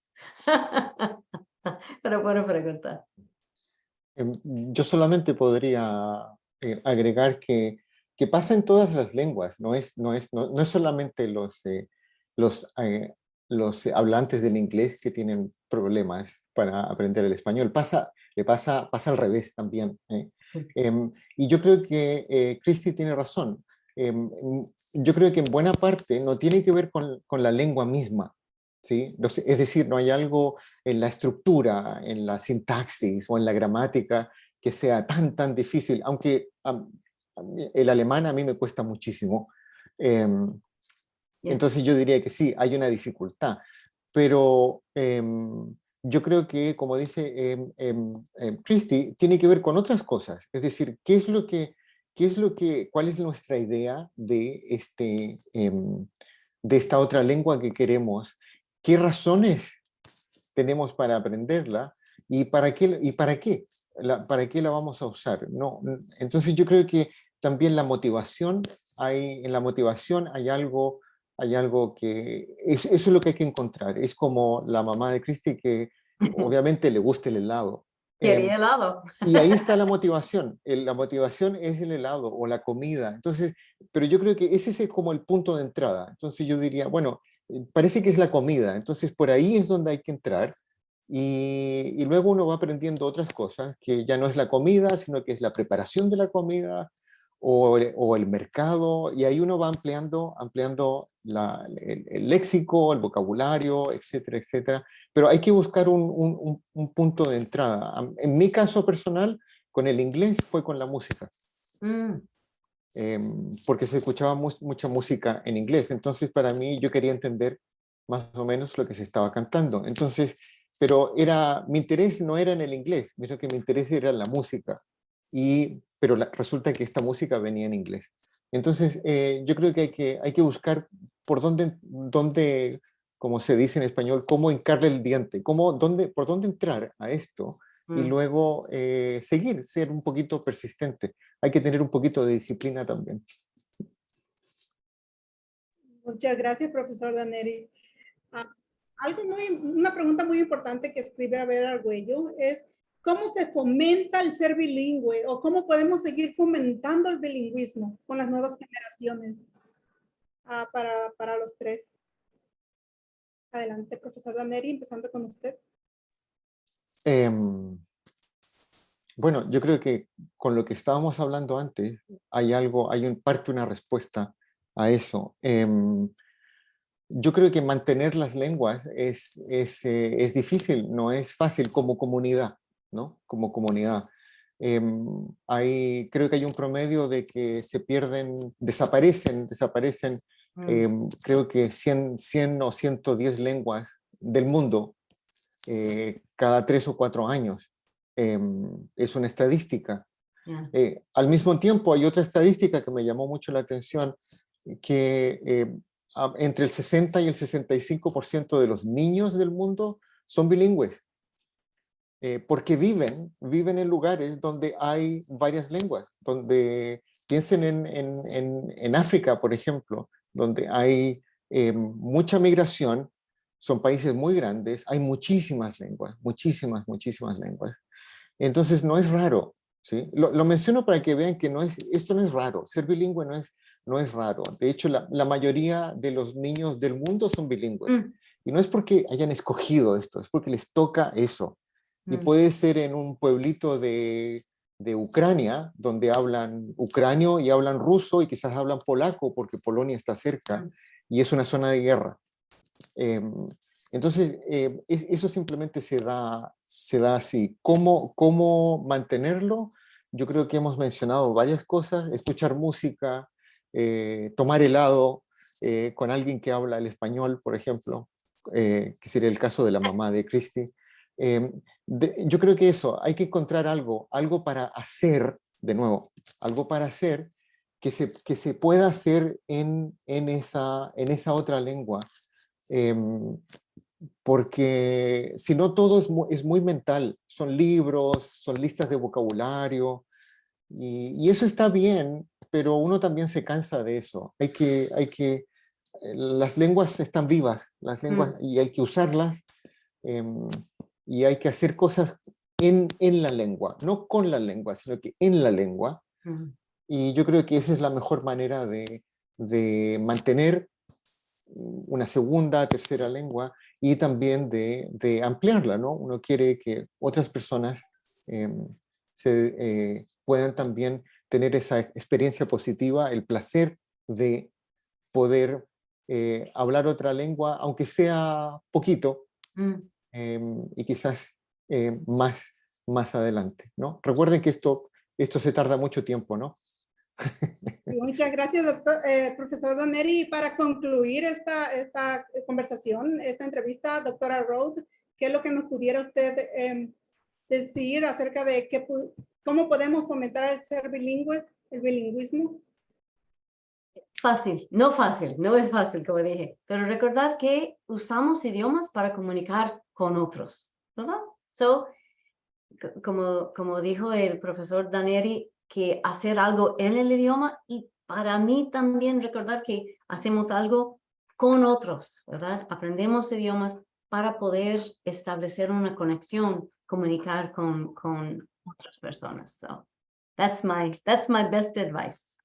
Pero buena pregunta. Yo solamente podría agregar que pasa en todas las lenguas, no es solamente los hablantes del inglés que tienen problemas para aprender el español, pasa al revés también. Y yo creo que Christy tiene razón. Yo creo que en buena parte no tiene que ver con la lengua misma, ¿sí? Es decir, no hay algo en la estructura, en la sintaxis o en la gramática que sea tan difícil, aunque el alemán a mí me cuesta muchísimo. Entonces yo diría que sí, hay una dificultad, pero yo creo que, como dice Christy, tiene que ver con otras cosas, es decir, cuál es nuestra idea de esta otra lengua que queremos, qué razones tenemos para aprenderla y para qué la vamos a usar. No, entonces yo creo que también en la motivación hay algo que eso es lo que hay que encontrar. Es como la mamá de Christy que obviamente le gusta el helado. Quería helado. Y ahí está la motivación. La motivación es el helado o la comida. Entonces, pero yo creo que ese es como el punto de entrada. Entonces yo diría, bueno, parece que es la comida. Entonces por ahí es donde hay que entrar. Y luego uno va aprendiendo otras cosas, que ya no es la comida, sino que es la preparación de la comida o el mercado. Y ahí uno va ampliando el léxico, el vocabulario, etcétera, etcétera. Pero hay que buscar un punto de entrada. En mi caso personal, con el inglés fue con la música. Porque se escuchaba mucha música en inglés. Entonces, para mí, yo quería entender más o menos lo que se estaba cantando. Entonces, pero mi interés no era en el inglés, sino que mi interés era en la música. Pero resulta que esta música venía en inglés. Entonces, yo creo que hay que buscar por dónde, como se dice en español, cómo hincarle el diente, por dónde entrar a esto y luego ser un poquito persistente. Hay que tener un poquito de disciplina también. Muchas gracias, profesor Daneri. Una pregunta muy importante que escribe Abel Argüello es, ¿cómo se fomenta el ser bilingüe o cómo podemos seguir fomentando el bilingüismo con las nuevas generaciones? Para los tres. Adelante, profesor Daneri, empezando con usted. Bueno, yo creo que con lo que estábamos hablando antes, hay una respuesta a eso. Yo creo que mantener las lenguas es difícil, no es fácil como comunidad, ¿no? Como comunidad. Creo que hay un promedio de que se pierden, desaparecen, creo que 100 o 110 lenguas del mundo cada 3 o 4 años. Es una estadística. Al mismo tiempo, hay otra estadística que me llamó mucho la atención, que entre el 60 y el 65% de los niños del mundo son bilingües, porque viven en lugares donde hay varias lenguas, donde piensen en África, por ejemplo, donde hay mucha migración, son países muy grandes, hay muchísimas lenguas, muchísimas lenguas. Entonces no es raro, ¿sí? Lo menciono para que vean que esto no es raro, ser bilingüe no es raro. De hecho, la mayoría de los niños del mundo son bilingües. Y no es porque hayan escogido esto, es porque les toca eso. Y puede ser en un pueblito de Ucrania, donde hablan ucranio y hablan ruso y quizás hablan polaco porque Polonia está cerca y es una zona de guerra. Entonces, eso simplemente se da así. ¿Cómo mantenerlo? Yo creo que hemos mencionado varias cosas: escuchar música, tomar helado con alguien que habla el español, por ejemplo, que sería el caso de la mamá de Christy. Yo creo que eso, hay que encontrar algo para hacer, de nuevo, algo para hacer que se pueda hacer en esa otra lengua. Porque si no, todo es muy mental, son libros, son listas de vocabulario, y eso está bien, pero uno también se cansa de eso. Las lenguas están vivas, las lenguas, y hay que usarlas, y hay que hacer cosas en la lengua, no con la lengua, sino que en la lengua. Y yo creo que esa es la mejor manera de mantener una segunda, tercera lengua, y también de ampliarla, ¿no? Uno quiere que otras personas puedan también tener esa experiencia positiva, el placer de poder hablar otra lengua, aunque sea poquito, y quizás más adelante, ¿no? Recuerden que esto se tarda mucho tiempo, ¿no? Muchas gracias, profesor Daneri. Y para concluir esta conversación, esta entrevista, doctora Rhodes, ¿qué es lo que nos pudiera usted decir acerca de cómo podemos fomentar el ser bilingües, el bilingüismo? Fácil, no es fácil, como dije, pero recordar que usamos idiomas para comunicar con otros, ¿verdad? Como dijo el profesor Daneri, que hacer algo en el idioma, y para mí también recordar que hacemos algo con otros, ¿verdad? Aprendemos idiomas para poder establecer una conexión, comunicar con otras personas. So that's my best advice.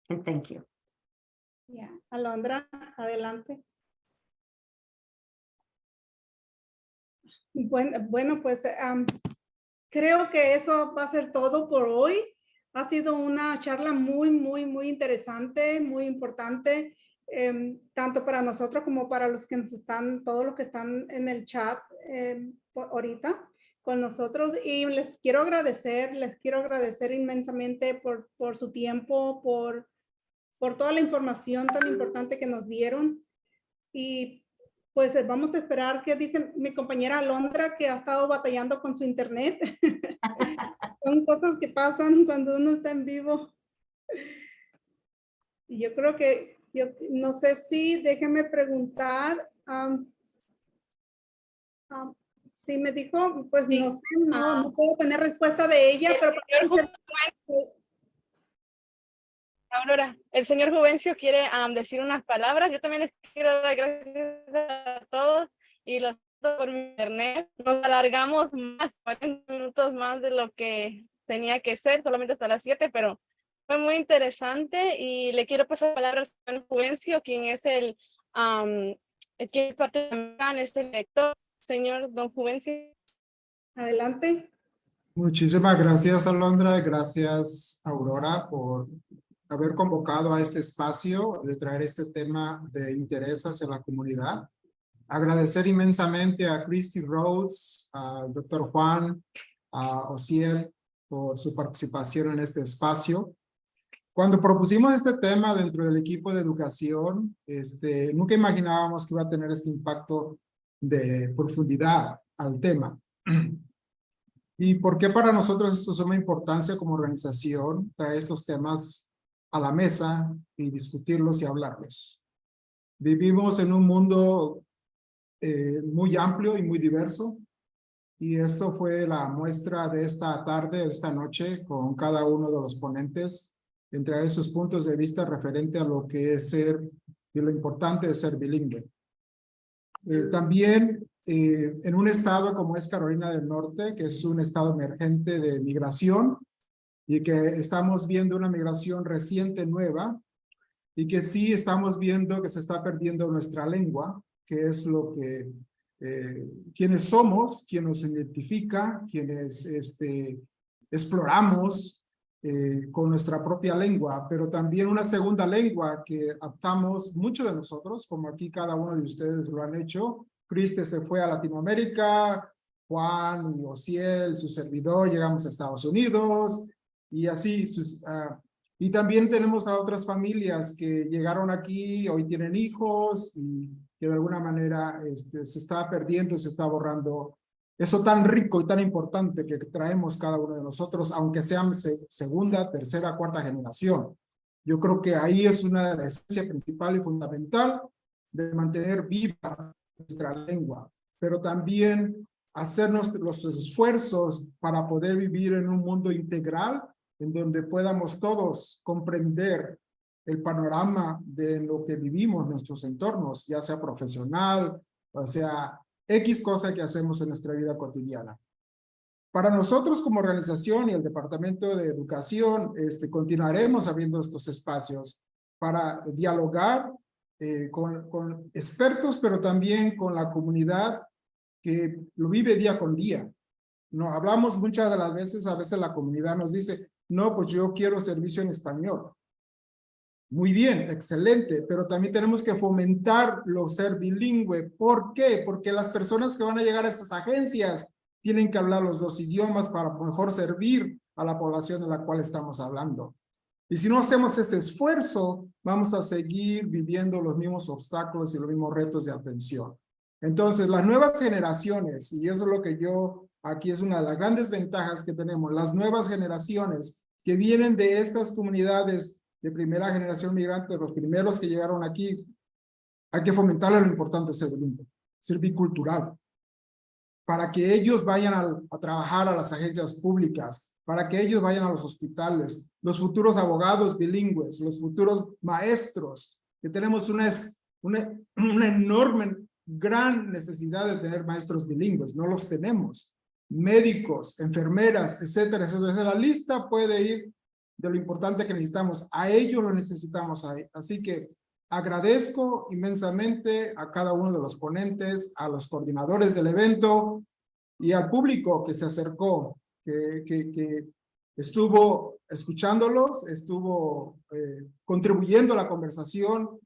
And thank you. Yeah. Alondra, adelante. Bueno, pues creo que eso va a ser todo por hoy. Ha sido una charla muy interesante, muy importante, tanto para nosotros como para los que todos los que están en el chat ahorita con nosotros. Y les quiero agradecer inmensamente por su tiempo, por toda la información tan importante que nos dieron. Y pues vamos a esperar qué dice mi compañera Alondra, que ha estado batallando con su internet. Son cosas que pasan cuando uno está en vivo. Y yo creo que, no sé si, déjenme preguntar, si me dijo, pues sí. No sé, no puedo tener respuesta de ella, pero... Aurora, el señor Juvencio quiere decir unas palabras. Yo también les quiero dar gracias a todos y los por internet. Nos alargamos más, 40 minutos más de lo que tenía que ser, solamente hasta las 7, pero fue muy interesante y le quiero pasar la palabra al señor Juvencio, quien es quien es parte de este lector. Señor don Juvencio. Adelante. Muchísimas gracias, Alondra, y gracias, Aurora, por haber convocado a este espacio de traer este tema de interés hacia la comunidad. Agradecer inmensamente a Christy Rhodes, al doctor Juan, a Osiel, por su participación en este espacio. Cuando propusimos este tema dentro del equipo de educación, nunca imaginábamos que iba a tener este impacto de profundidad al tema. ¿Y por qué para nosotros esto es de suma importancia como organización, traer estos temas a la mesa y discutirlos y hablarlos? Vivimos en un mundo muy amplio y muy diverso, y esto fue la muestra de esta tarde, esta noche, con cada uno de los ponentes, en traer sus puntos de vista referente a lo que es ser y lo importante de ser bilingüe. También en un estado como es Carolina del Norte, que es un estado emergente de migración y que estamos viendo una migración reciente nueva y que sí estamos viendo que se está perdiendo nuestra lengua, que es lo que quienes somos, quien nos identifica, quienes exploramos con nuestra propia lengua, pero también una segunda lengua que adaptamos muchos de nosotros, como aquí cada uno de ustedes lo han hecho. Cristi se fue a Latinoamérica, Juan y Osiel, su servidor, llegamos a Estados Unidos, y así, y también tenemos a otras familias que llegaron aquí, hoy tienen hijos, y que de alguna manera se está perdiendo, se está borrando eso tan rico y tan importante que traemos cada uno de nosotros, aunque sean segunda, tercera, cuarta generación. Yo creo que ahí es una de las esencias principal y fundamental de mantener viva nuestra lengua, pero también hacernos los esfuerzos para poder vivir en un mundo integral en donde podamos todos comprender el panorama de lo que vivimos, nuestros entornos, ya sea profesional, o sea, X cosa que hacemos en nuestra vida cotidiana. Para nosotros como organización y el Departamento de Educación, continuaremos abriendo estos espacios para dialogar con expertos, pero también con la comunidad que lo vive día con día. No, hablamos muchas de las veces, a veces la comunidad nos dice, no, pues yo quiero servicio en español. Muy bien, excelente, pero también tenemos que fomentar lo ser bilingüe. ¿Por qué? Porque las personas que van a llegar a estas agencias tienen que hablar los dos idiomas para mejor servir a la población de la cual estamos hablando. Y si no hacemos ese esfuerzo, vamos a seguir viviendo los mismos obstáculos y los mismos retos de atención. Entonces, las nuevas generaciones, y eso es lo que aquí es una de las grandes ventajas que tenemos, las nuevas generaciones que vienen de estas comunidades de primera generación migrante, los primeros que llegaron aquí, hay que fomentarle lo importante de ser bilingüe, ser bicultural, para que ellos vayan a trabajar a las agencias públicas, para que ellos vayan a los hospitales, los futuros abogados bilingües, los futuros maestros, que tenemos una enorme, gran necesidad de tener maestros bilingües, no los tenemos, médicos, enfermeras, etcétera, etcétera. La lista puede ir de lo importante que necesitamos. A ellos lo necesitamos ahí. Así que agradezco inmensamente a cada uno de los ponentes, a los coordinadores del evento y al público que se acercó, que estuvo escuchándolos, estuvo contribuyendo a la conversación,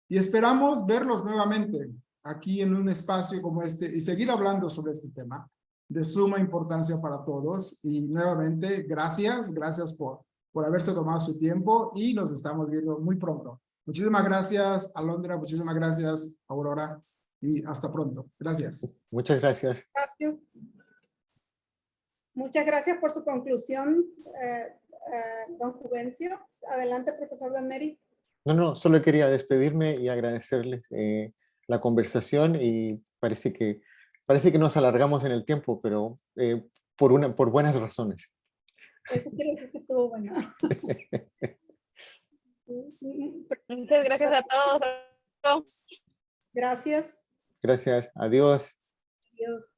y esperamos verlos nuevamente aquí en un espacio como este y seguir hablando sobre este tema de suma importancia para todos. Y nuevamente, gracias por haberse tomado su tiempo, y nos estamos viendo muy pronto. Muchísimas gracias, Alondra, muchísimas gracias, Aurora, y hasta pronto. Gracias. Muchas gracias. Gracias. Muchas gracias por su conclusión, don Juvencio. Adelante, profesor Daneri. No, solo quería despedirme y agradecerles la conversación, y parece que nos alargamos en el tiempo, pero por buenas razones. Eso quiere decir que estuvo bueno. Muchas gracias a todos. Gracias. Gracias, adiós. Dios.